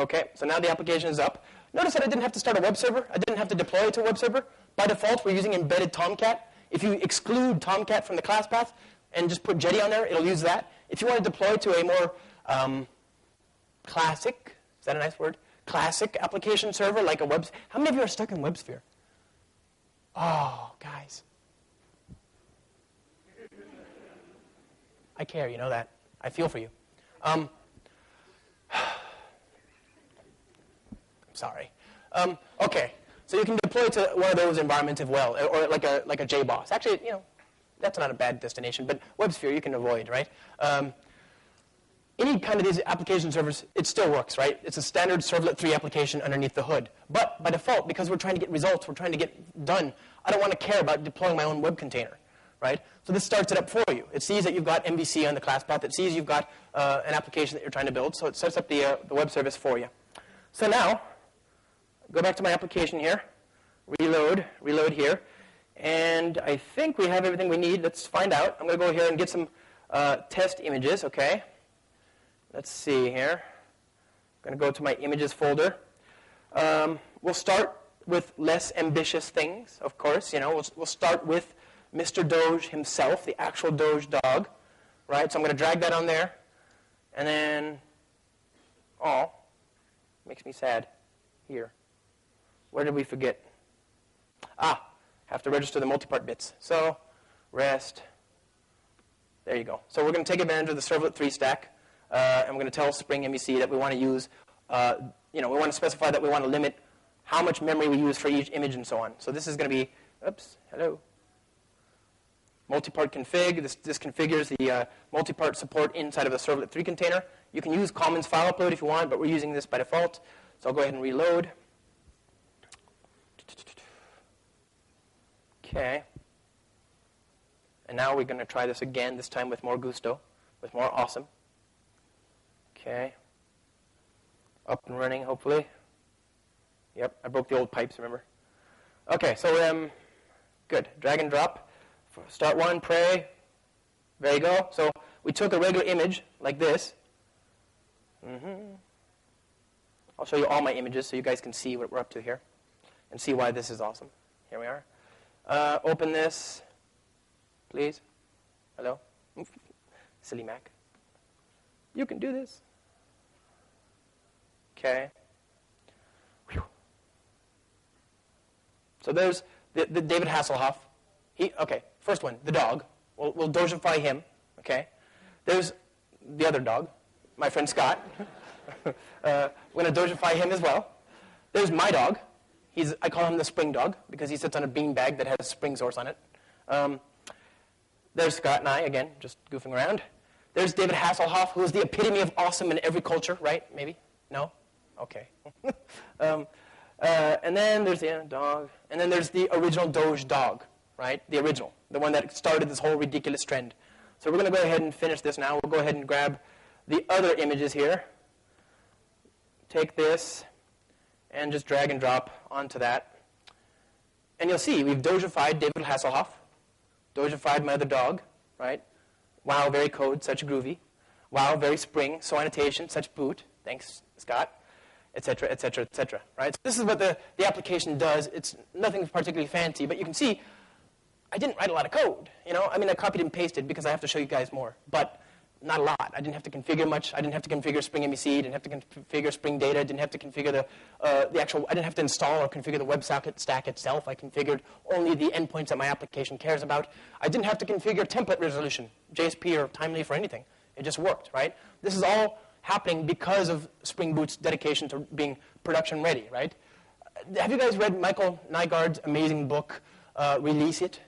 Okay, so now the application is up. Notice that I didn't have to start a web server. I didn't have to deploy it to a web server. By default, we're using embedded Tomcat. If you exclude Tomcat from the class path and just put Jetty on there, it'll use that. If you want to deploy to a more classic, is that a nice word? Classic application server like a web. How many of you are stuck in WebSphere? Oh, guys. I care, you know that. I feel for you. I'm sorry. Okay, so you can deploy to one of those environments as well, or like a JBoss. Actually, that's not a bad destination, but WebSphere you can avoid, right? Any kind of these application servers, it still works, right? It's a standard servlet 3 application underneath the hood. But by default, because we're trying to get results, we're trying to get done, I don't want to care about deploying my own web container, right? So this starts it up for you. It sees that you've got MVC on the class path. It sees you've got an application that you're trying to build, so it sets up the web service for you. So now, go back to my application here, reload here, and I think we have everything we need. Let's find out. I'm going to go here and get some test images, okay? Let's see here. I'm going to go to my images folder. We'll start with less ambitious things, of course. We'll start with Mr. Doge himself, the actual Doge dog, right? So I'm going to drag that on there, and then, makes me sad. Here, where did we forget? Have to register the multi-part bits. So, rest. There you go. So we're going to take advantage of the servlet 3 stack. And we're going to tell Spring MVC that we want to use, we want to specify that we want to limit how much memory we use for each image and so on. So this is going to be, multi-part config. This configures the multi-part support inside of the servlet 3 container. You can use Commons file upload if you want, but we're using this by default. So I'll go ahead and reload. Okay. And now we're going to try this again, this time with more gusto, with more awesome. Okay. Up and running, hopefully. Yep, I broke the old pipes, remember? Okay, so good. Drag and drop. Start one, pray. There you go. So we took a regular image like this. I'll show you all my images so you guys can see what we're up to here and see why this is awesome. Here we are. Open this, please. Hello? Silly Mac. You can do this. Okay. Whew. So there's the David Hasselhoff. First one, the dog. We'll Dogify him. Okay. There's the other dog, my friend Scott. We're going to Dogify him as well. There's my dog. I call him the spring dog because he sits on a beanbag that has spring source on it. There's Scott and I, again, just goofing around. There's David Hasselhoff, who is the epitome of awesome in every culture, right? Maybe? No? Okay. And then there's the dog. And then there's the original Doge dog, right? The original, the one that started this whole ridiculous trend. So we're going to go ahead and finish this now. We'll go ahead and grab the other images here. Take this and just drag and drop onto that. And you'll see we've Dogified David Hasselhoff, Dogified my other dog, right? Wow, very code, such groovy. Wow, very spring, so annotation, such boot. Thanks, Scott, etc., etc., etc. Right? So this is what the application does. It's nothing particularly fancy, but you can see I didn't write a lot of code. I copied and pasted because I have to show you guys more, but not a lot. I didn't have to configure much. I didn't have to configure Spring MVC. I didn't have to configure Spring Data. I didn't have to configure the actual. I didn't have to install or configure the WebSocket stack itself. I configured only the endpoints that my application cares about. I didn't have to configure template resolution, JSP or Thymeleaf or anything. It just worked, right? This is all happening because of Spring Boot's dedication to being production ready, right? Have you guys read Michael Nygaard's amazing book, Release It?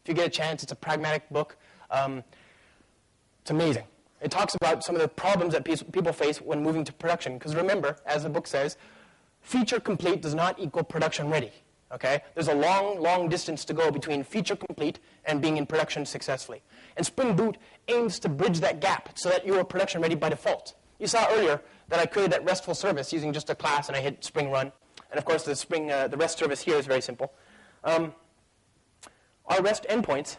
If you get a chance, it's a pragmatic book. It's amazing. It talks about some of the problems that people face when moving to production. Because remember, as the book says, feature complete does not equal production ready. Okay? There's a long, long distance to go between feature complete and being in production successfully. And Spring Boot aims to bridge that gap so that you are production ready by default. You saw earlier that I created that RESTful service using just a class, and I hit Spring Run. And of course, the REST service here is very simple. Our REST endpoints,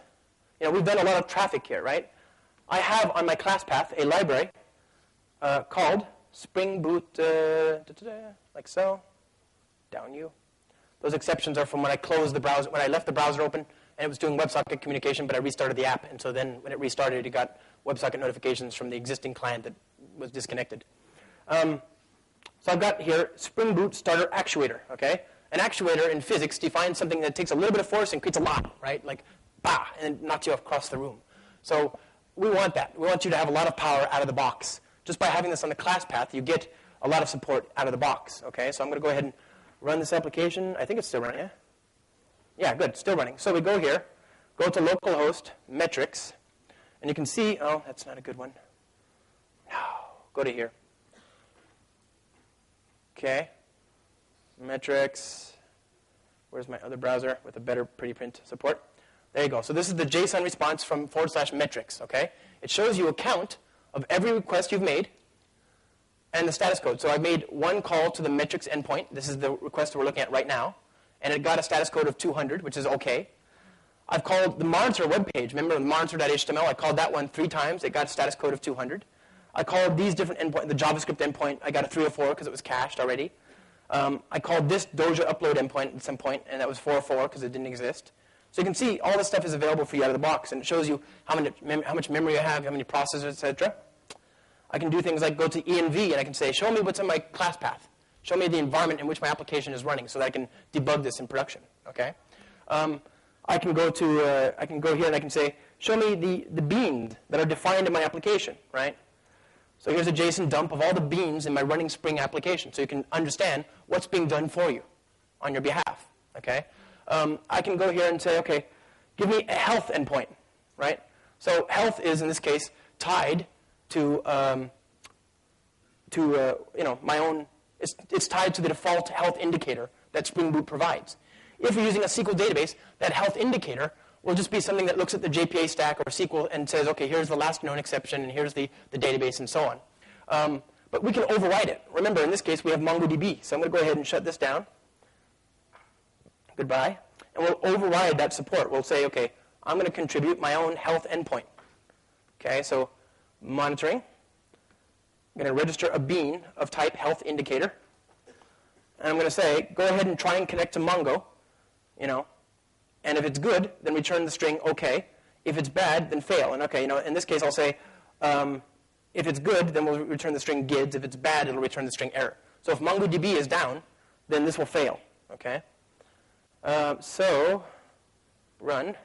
we've done a lot of traffic here, right? I have on my class path a library called Spring Boot, like so, down you. Those exceptions are from when I closed the browser, when I left the browser open, and it was doing WebSocket communication, but I restarted the app, and so then when it restarted, it got WebSocket notifications from the existing client that was disconnected. So I've got here Spring Boot Starter Actuator, okay? An actuator in physics defines something that takes a little bit of force and creates a lot, right? Like, bah, and it knocks you across the room. So we want that. We want you to have a lot of power out of the box. Just by having this on the class path, you get a lot of support out of the box, okay? So I'm going to go ahead and run this application. I think it's still running, yeah? Yeah, good, still running. So we go here, go to localhost, metrics, and you can see, oh, that's not a good one. No, go to here. Okay, metrics. Where's my other browser with a better pretty print support? There you go. So this is the JSON response from /metrics, okay? It shows you a count of every request you've made and the status code. So I made one call to the metrics endpoint. This is the request we're looking at right now. And it got a status code of 200, which is okay. I've called the monitor web page. Remember the monitor.html? I called that one 3 times. It got a status code of 200. I called these different endpoints. The JavaScript endpoint, I got a 304 because it was cached already. I called this Doja upload endpoint at some point, and that was 404 because it didn't exist. So you can see all this stuff is available for you out of the box, and it shows you how much memory you have, how many processors, etc. I can do things like go to env, and I can say, show me what's in my class path. Show me the environment in which my application is running so that I can debug this in production. Okay? I can go here and I can say, show me the beans that are defined in my application, right? So here's a JSON dump of all the beans in my running Spring application so you can understand what's being done for you on your behalf. Okay? I can go here and say, okay, give me a health endpoint, right? So health is, in this case, tied to my own. It's tied to the default health indicator that Spring Boot provides. If you're using a SQL database, that health indicator will just be something that looks at the JPA stack or SQL and says, okay, here's the last known exception, and here's the database, and so on. But we can override it. Remember, in this case, we have MongoDB. So I'm going to go ahead and shut this down. Goodbye. And we'll override that support. We'll say, okay, I'm going to contribute my own health endpoint. Okay, so monitoring. I'm going to register a bean of type health indicator. And I'm going to say, go ahead and try and connect to Mongo, and if it's good, then return the string OK. If it's bad, then fail. And okay, in this case, I'll say, if it's good, then we'll return the string gids. If it's bad, it'll return the string error. So if MongoDB is down, then this will fail. Okay. So run.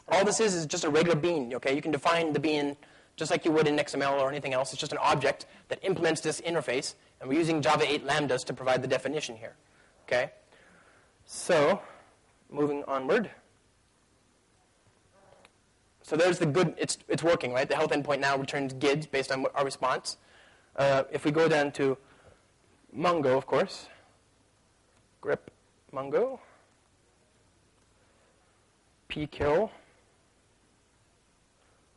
All this is just a regular bean. Okay, you can define the bean just like you would in XML or anything else. It's just an object that implements this interface, and we're using Java 8 lambdas to provide the definition here. Okay? So, moving onward. So there's the good, it's working, right? The health endpoint now returns gids based on our response. If we go down to Mongo, of course, grep Mongo, pkill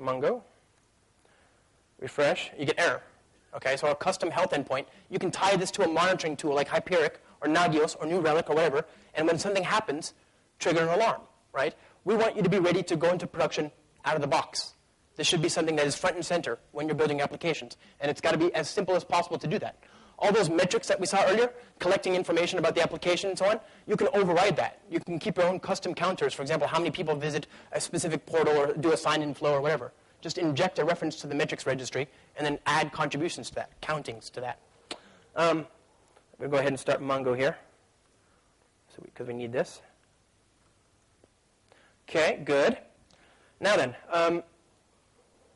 Mongo, refresh, you get error. Okay, so our custom health endpoint, you can tie this to a monitoring tool like Hyperic or Nagios or New Relic or whatever, and when something happens, trigger an alarm, right? We want you to be ready to go into production out of the box. This should be something that is front and center when you're building applications, and it's got to be as simple as possible to do that. All those metrics that we saw earlier, collecting information about the application and so on, you can override that. You can keep your own custom counters, for example, how many people visit a specific portal or do a sign-in flow or whatever. Just inject a reference to the metrics registry and then add contributions to that, countings to that. I'm going to go ahead and start Mongo here because we need this. Okay, good. Now then,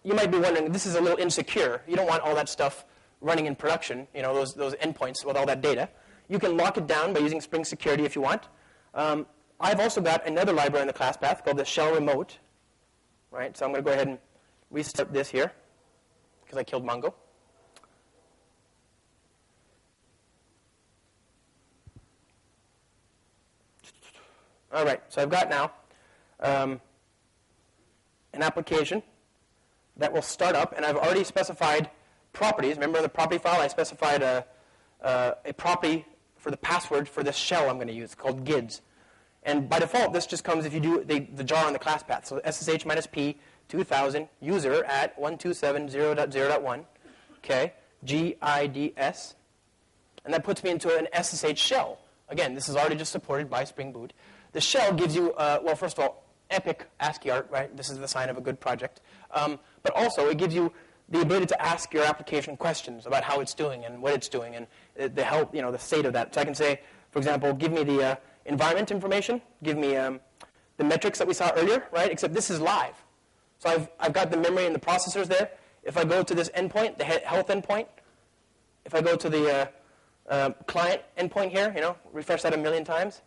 you might be wondering, this is a little insecure. You don't want all that stuff running in production, those endpoints with all that data. You can lock it down by using Spring Security if you want. I've also got another library in the class path called the shell remote. Right, so I'm going to go ahead and restart this here because I killed Mongo. All right, so I've got now an application that will start up, and I've already specified properties. Remember in the property file, I specified a property for the password for this shell I'm going to use called gids. And by default, this just comes if you do the jar on the class path. So SSH-P 2000 user at 127.0.0.1. Okay. GIDS. And that puts me into an SSH shell. Again, this is already just supported by Spring Boot. The shell gives you, well, first of all, epic ASCII art, right? This is the sign of a good project. But also, it gives you the ability to ask your application questions about how it's doing and what it's doing and the help, the state of that. So I can say, for example, give me the environment information, give me the metrics that we saw earlier, right? Except this is live. So I've got the memory and the processors there. If I go to this endpoint, the health endpoint, if I go to the client endpoint here, refresh that 1,000,000 times,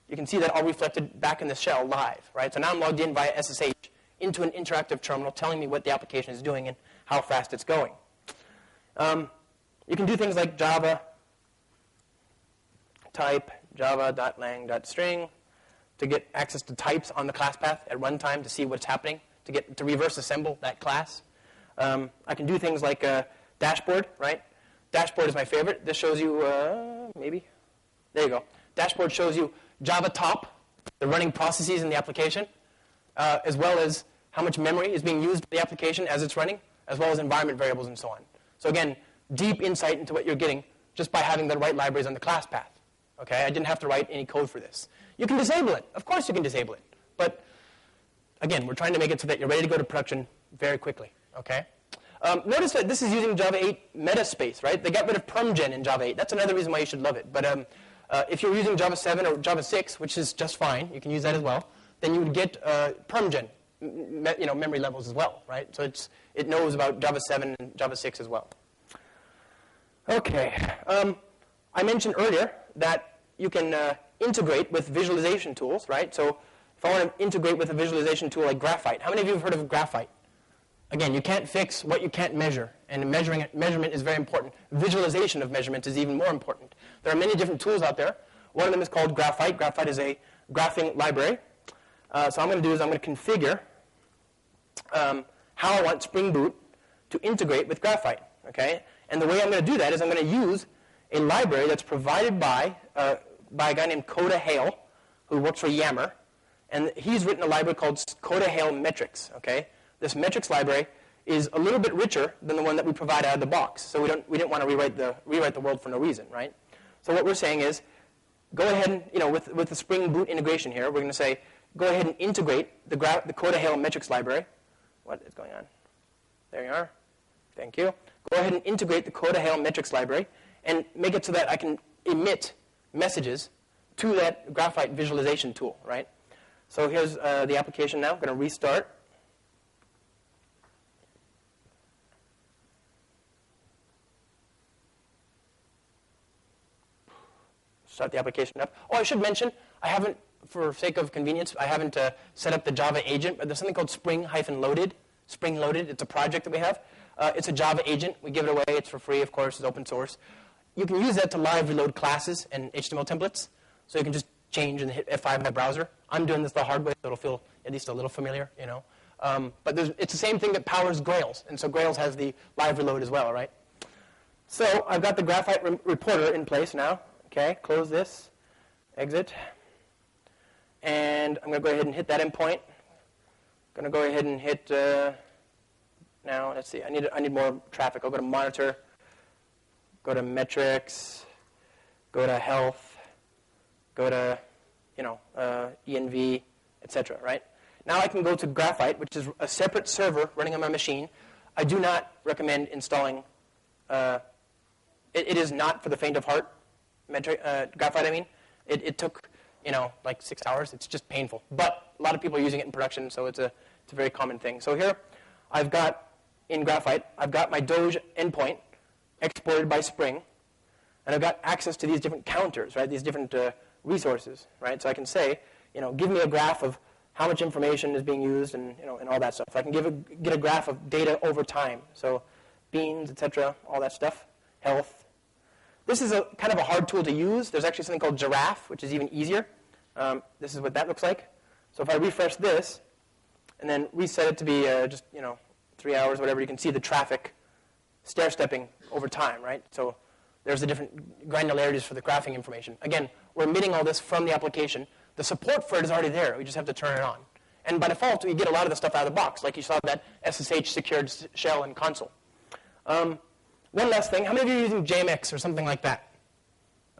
you can see that all reflected back in the shell live, right? So now I'm logged in via SSH into an interactive terminal telling me what the application is doing and how fast it's going. You can do things like Java type java.lang.string to get access to types on the class path at runtime to see what's happening, to reverse assemble that class. I can do things like dashboard, right? Dashboard is my favorite. This shows you, maybe. There you go. Dashboard shows you Java top, the running processes in the application, as well as how much memory is being used by the application as it's running, as well as environment variables and so on. So again, deep insight into what you're getting just by having the right libraries on the class path. Okay, I didn't have to write any code for this. You can disable it. Of course you can disable it. But again, we're trying to make it so that you're ready to go to production very quickly. Okay. Notice that this is using Java 8 metaspace, right? They got rid of permgen in Java 8. That's another reason why you should love it. But if you're using Java 7 or Java 6, which is just fine, you can use that as well, then you would get permgen, memory levels as well, right? So it knows about Java 7 and Java 6 as well. Okay. I mentioned earlier that you can integrate with visualization tools, right? So if I want to integrate with a visualization tool like Graphite, how many of you have heard of Graphite? Again, you can't fix what you can't measure, and measurement is very important. Visualization of measurement is even more important. There are many different tools out there. One of them is called Graphite. Graphite is a graphing library. So what I'm going to do is I'm going to configure how I want Spring Boot to integrate with Graphite. Okay? And the way I'm going to do that is I'm going to use a library that's provided by a guy named Coda Hale, who works for Yammer. And he's written a library called Coda Hale Metrics. Okay? This metrics library is a little bit richer than the one that we provide out of the box. So we didn't want to rewrite the world for no reason, right? So what we're saying is, go ahead and, with the Spring Boot integration here, we're going to say, go ahead and integrate the Coda Hale metrics library. What is going on? There you are. Thank you. Go ahead and integrate the Coda Hale metrics library and make it so that I can emit messages to that Graphite visualization tool, right? So here's the application now. I'm going to restart. Start the application up. Oh, I should mention, I haven't, for sake of convenience, I haven't set up the Java agent, but there's something called Spring-Loaded. Spring-Loaded, it's a project that we have. It's a Java agent. We give it away. It's for free, of course. It's open source. You can use that to live reload classes and HTML templates. So you can just change and hit F5 in my browser. I'm doing this the hard way, so it'll feel at least a little familiar, But it's the same thing that powers Grails. And so Grails has the live reload as well, right? So I've got the Graphite reporter in place now. Okay, close this, exit, and I'm going to go ahead and hit that endpoint. I'm going to go ahead and hit, now, let's see, I need more traffic. I'll go to monitor, go to metrics, go to health, go to, ENV, etc., right? Now I can go to Graphite, which is a separate server running on my machine. I do not recommend installing, it is not for the faint of heart. Graphite, I mean. It took, like 6 hours. It's just painful. But a lot of people are using it in production, so it's a very common thing. So here, I've got, in Graphite, I've got my Doge endpoint exported by Spring, and I've got access to these different counters, right, these different resources, right? So I can say, give me a graph of how much information is being used and, and all that stuff. I can get a graph of data over time. So beans, etc., all that stuff, health. This is kind of a hard tool to use. There's actually something called Giraffe, which is even easier. This is what that looks like. So if I refresh this and then reset it to be just 3 hours, whatever, you can see the traffic stair-stepping over time, right? So there's the different granularities for the graphing information. Again, we're emitting all this from the application. The support for it is already there. We just have to turn it on. And by default, we get a lot of the stuff out of the box, like you saw that SSH secured shell and console. One last thing. How many of you are using JMX or something like that?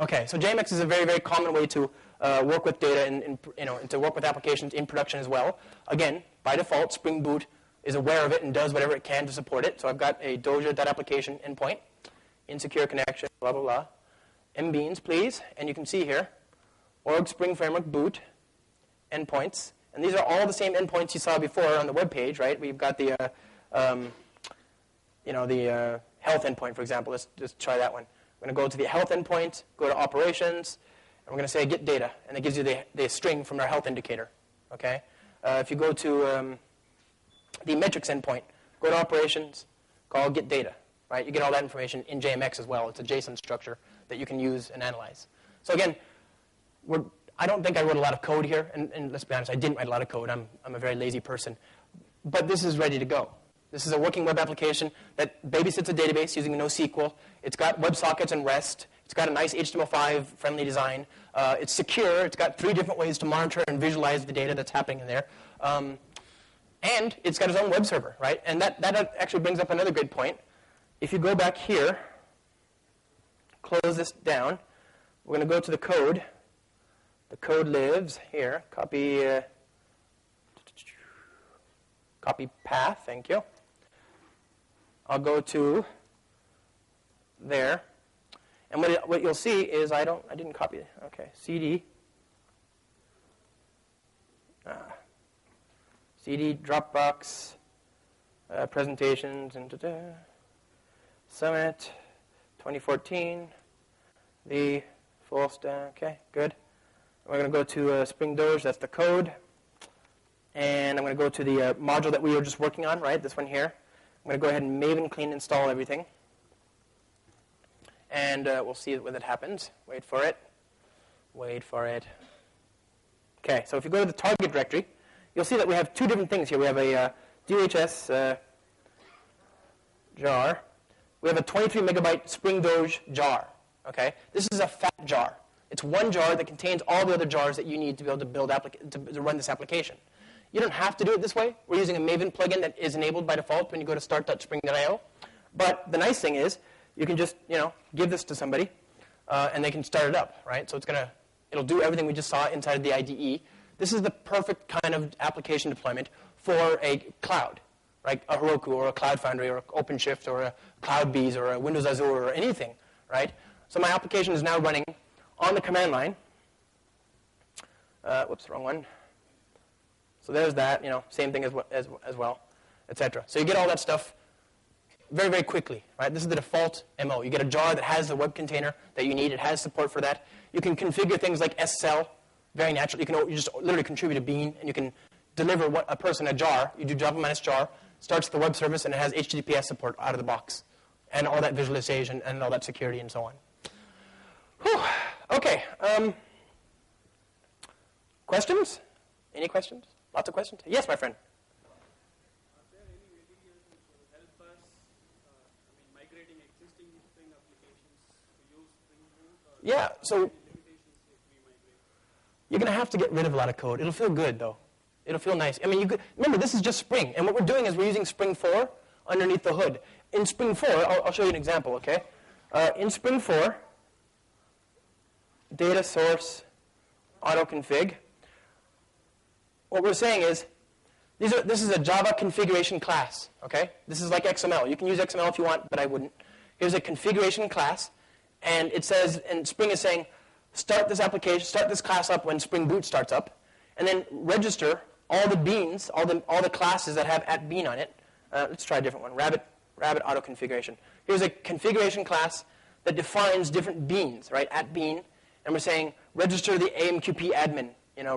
Okay, so JMX is a very, very common way to work with data and to work with applications in production as well. Again, by default, Spring Boot is aware of it and does whatever it can to support it. So I've got a doja.application endpoint, insecure connection, blah, blah, blah. mbeans, please. And you can see here, org Spring Framework boot endpoints. And these are all the same endpoints you saw before on the web page, right? We've got the health endpoint, for example. Let's just try that one. We're going to go to the health endpoint, go to operations, and we're going to say get data. And it gives you the string from our health indicator. Okay? If you go to the metrics endpoint, go to operations, call get data. Right? You get all that information in JMX as well. It's a JSON structure that you can use and analyze. So again, I don't think I wrote a lot of code here. And let's be honest, I didn't write a lot of code. I'm a very lazy person. But this is ready to go. This is a working web application that babysits a database using NoSQL. It's got WebSockets and REST. It's got a nice HTML5 friendly design. It's secure. It's got 3 different ways to monitor and visualize the data that's happening in there. And it's got its own web server, right? And that actually brings up another great point. If you go back here, close this down, we're going to go to the code. The code lives here. Copy path, thank you. I'll go to there. And what you'll see is I didn't copy it. Okay, CD. CD, Dropbox, presentations, and Summit 2014, the full stack. Okay, good. We're going to go to Spring Doge, that's the code. And I'm going to go to the module that we were just working on, right, this one here. I'm going to go ahead and Maven clean install everything. And we'll see when that happens. Wait for it. Wait for it. Okay, so if you go to the target directory, you'll see that we have 2 different things here. We have a DHS jar. We have a 23 megabyte Spring Doge jar. Okay, this is a fat jar. It's one jar that contains all the other jars that you need to be able to build to run this application. You don't have to do it this way. We're using a Maven plugin that is enabled by default when you go to start.spring.io. But the nice thing is, you can just give this to somebody, and they can start it up, right? So it'll do everything we just saw inside the IDE. This is the perfect kind of application deployment for a cloud, like a Heroku or a Cloud Foundry or OpenShift or a CloudBees or a Windows Azure or anything, right? So my application is now running on the command line. Whoops, wrong one. So there's that, same thing as well, etc. So you get all that stuff very, very quickly, right? This is the default MO. You get a jar that has the web container that you need. It has support for that. You can configure things like SSL, very naturally. You just literally contribute a bean, and you can deliver a person a jar. You do Java minus jar, starts the web service, and it has HTTPS support out of the box, and all that visualization and all that security and so on. Whew. Okay. Questions? Any questions? Lots of questions? Yes, my friend. Are there any materials which will help us migrating existing Spring applications to use Spring Boot? Yeah, so Limitations if we migrate? you're going to have to get rid of a lot of code. It'll feel good, though. It'll feel nice. Remember, this is just Spring. And what we're doing is we're using Spring 4 underneath the hood. In Spring 4, I'll show you an example, okay? In Spring 4, data source autoconfig, what we're saying is, this is a Java configuration class, okay? This is like XML. You can use XML if you want, but I wouldn't. Here's a configuration class, and it says, and Spring is saying, start this application, start this class up when Spring Boot starts up, and then register all the beans, all the classes that have @bean on it. Let's try a different one, Rabbit auto configuration. Here's a configuration class that defines different beans, right, @bean, and we're saying register the AMQP admin,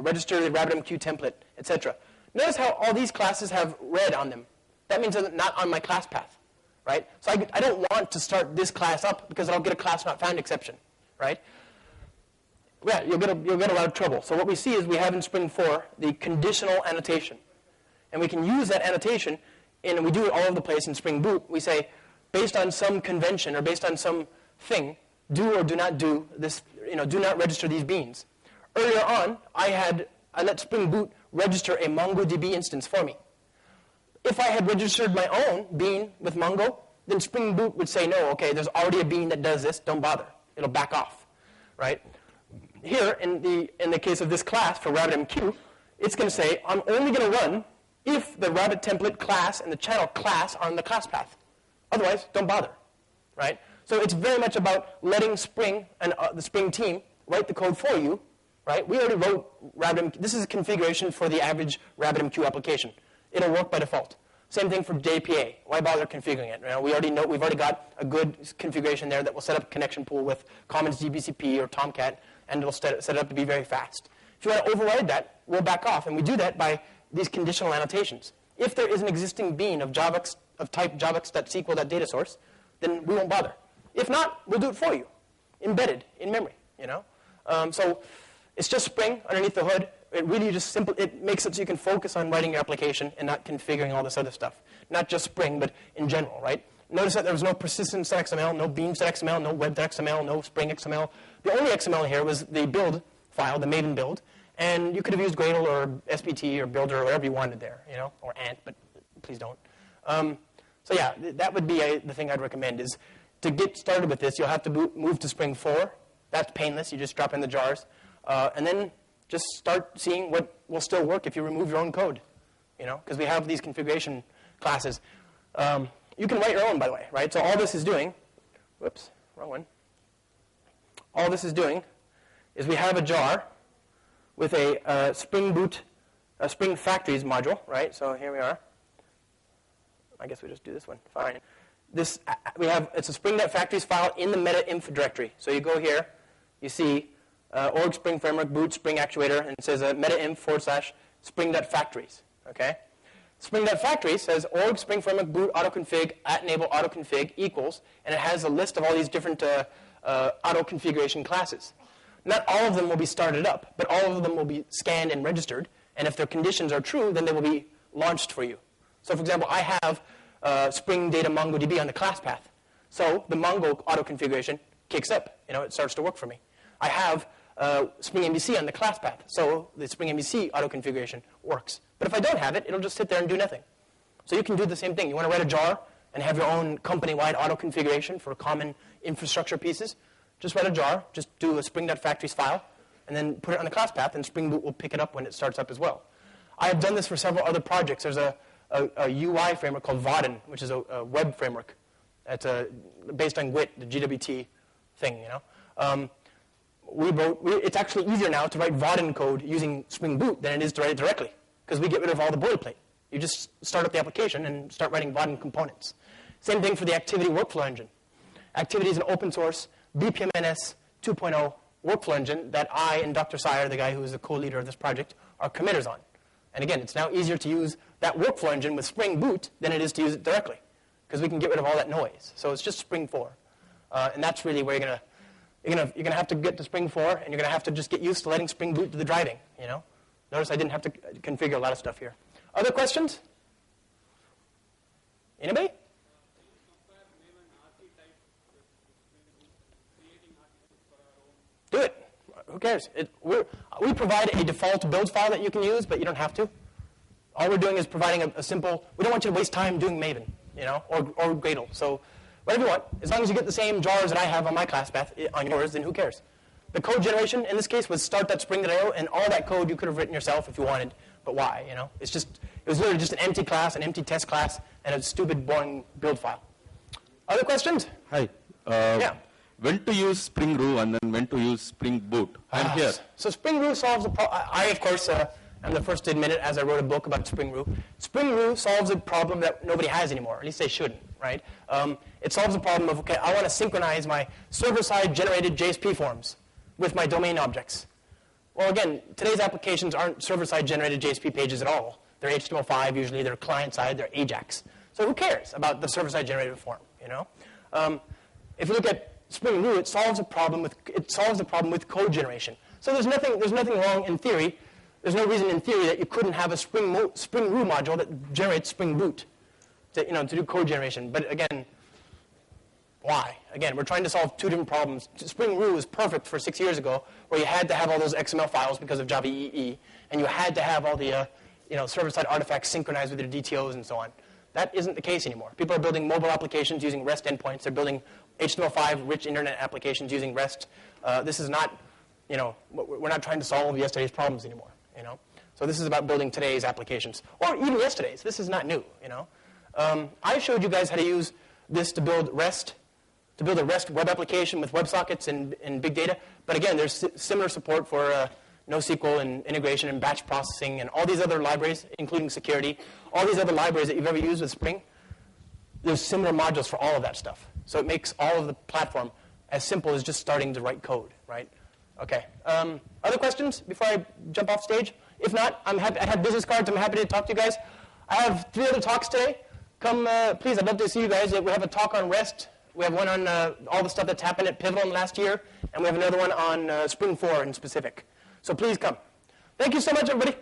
register the RabbitMQ template, etc. Notice how all these classes have red on them. That means they're not on my class path, right? So I don't want to start this class up because I'll get a class not found exception, right? Yeah, you'll get a lot of trouble. So what we see is we have in Spring 4 the conditional annotation. And we can use that annotation, and we do it all over the place in Spring Boot. We say, based on some convention or based on some thing, do or do not do this, do not register these beans. Earlier on, I let Spring Boot register a MongoDB instance for me. If I had registered my own bean with Mongo, then Spring Boot would say, no, okay, there's already a bean that does this, don't bother. It'll back off, right? Here, in the case of this class for RabbitMQ, it's going to say, I'm only going to run if the Rabbit template class and the channel class are on the class path. Otherwise, don't bother, right? So it's very much about letting Spring and the Spring team write the code for you, right? We already wrote RabbitMQ. This is a configuration for the average RabbitMQ application. It'll work by default. Same thing for JPA. Why bother configuring it? You know, we've already got a good configuration there that will set up a connection pool with Commons DBCP or Tomcat, and it'll set it up to be very fast. If you want to override that, we'll back off, and we do that by these conditional annotations. If there is an existing bean of type javax.sql.data source, then we won't bother. If not, we'll do it for you, embedded in memory. You know, so it's just Spring underneath the hood. It really just it makes it so you can focus on writing your application and not configuring all this other stuff. Not just Spring, but in general, right? Notice that there was no persistence.xml, no beans.xml, no web.xml, no Spring XML. The only XML here was the build file, the Maven build, and you could have used Gradle or SPT or Builder or whatever you wanted there, you know, or Ant, but please don't. So yeah, that would be the thing I'd recommend is to get started with this, you'll have to move to Spring 4. That's painless. You just drop in the jars, and then just start seeing what will still work if you remove your own code, you know, because we have these configuration classes. You can write your own, by the way, right? So all this is doing, whoops, wrong one. All this is doing is we have a jar with a Spring Boot, a Spring Factories module, right? So here we are. I guess we just do this one. Fine. This it's a Spring.Factories file in the meta-inf directory. So you go here, you see org Spring Framework boot Spring Actuator, and it says meta-inf /Spring.Factories. Okay? Spring.Factories says org Spring Framework boot autoconfig @enable autoconfig equals, and it has a list of all these different auto configuration classes. Not all of them will be started up, but all of them will be scanned and registered, and if their conditions are true, then they will be launched for you. So for example, I have Spring Data MongoDB on the class path. So the Mongo auto configuration kicks up. You know, it starts to work for me. I have Spring MVC on the class path. So the Spring MVC auto configuration works. But if I don't have it, it'll just sit there and do nothing. So you can do the same thing. You want to write a jar and have your own company-wide auto configuration for common infrastructure pieces. Just write a jar, just do a Spring.Factories file, and then put it on the class path, and Spring Boot will pick it up when it starts up as well. I have done this for several other projects. There's a UI framework called Vaadin, which is a web framework. It's based on GWT, the GWT thing, you know. It's actually easier now to write Vaadin code using Spring Boot than it is to write it directly, because we get rid of all the boilerplate. You just start up the application and start writing Vaadin components. Same thing for the Activity workflow engine. Activity is an open source BPMNS 2.0 workflow engine that I and Dr. Sire, the guy who is the co-leader of this project, are committers on. And again, it's now easier to use that workflow engine with Spring Boot than it is to use it directly, because we can get rid of all that noise. So it's just Spring 4. And that's really where you're gonna have to get to Spring 4, and you're gonna have to just get used to letting Spring Boot do the driving, you know. Notice I didn't have to configure a lot of stuff here. Other questions? Anybody? Do it. Who cares? We provide a default build file that you can use, but you don't have to. All we're doing is providing a simple, we don't want you to waste time doing Maven, you know, or Gradle. So whatever you want, as long as you get the same jars that I have on my class path on yours, then who cares? The code generation in this case was start.spring.io, and all that code you could have written yourself if you wanted, but why, you know? It was literally just an empty class, an empty test class, and a stupid, boring build file. Other questions? Hi. Yeah. When to use Spring Roo and then when to use Spring Boot? I'm here. So Spring Roo solves the problem. I, of course, am the first to admit it, as I wrote a book about Spring Roo. Spring Roo solves a problem that nobody has anymore. At least they shouldn't, right? It solves the problem of, okay, I want to synchronize my server-side generated JSP forms with my domain objects. Well, again, today's applications aren't server-side generated JSP pages at all. They're HTML5 usually. They're client-side. They're AJAX. So who cares about the server-side generated form, you know? If you look at Spring Roo, it solves the problem with code generation. So there's nothing wrong in theory. There's no reason in theory that you couldn't have a Spring Roo module that generates Spring Boot to do code generation. But again, why? Again, we're trying to solve two different problems. Spring Roo was perfect for 6 years ago, where you had to have all those XML files because of Java EE, and you had to have all the server-side artifacts synchronized with your DTOs and so on. That isn't the case anymore. People are building mobile applications using REST endpoints. They're building HTML5 rich internet applications using REST. This is not, we're not trying to solve yesterday's problems anymore, So this is about building today's applications, or even yesterday's. This is not new, I showed you guys how to use this to build REST, to build a REST web application with WebSockets and big data. But again, there's similar support for NoSQL and integration and batch processing and all these other libraries, including security. All these other libraries that you've ever used with Spring, there's similar modules for all of that stuff. So it makes all of the platform as simple as just starting to write code, right? Okay. Other questions before I jump off stage? If not, I have business cards. I'm happy to talk to you guys. I have 3 other talks today. Come, please, I'd love to see you guys. We have a talk on REST. We have one on all the stuff that's happened at Pivotal in the last year. And we have another one on Spring 4 in specific. So please come. Thank you so much, everybody.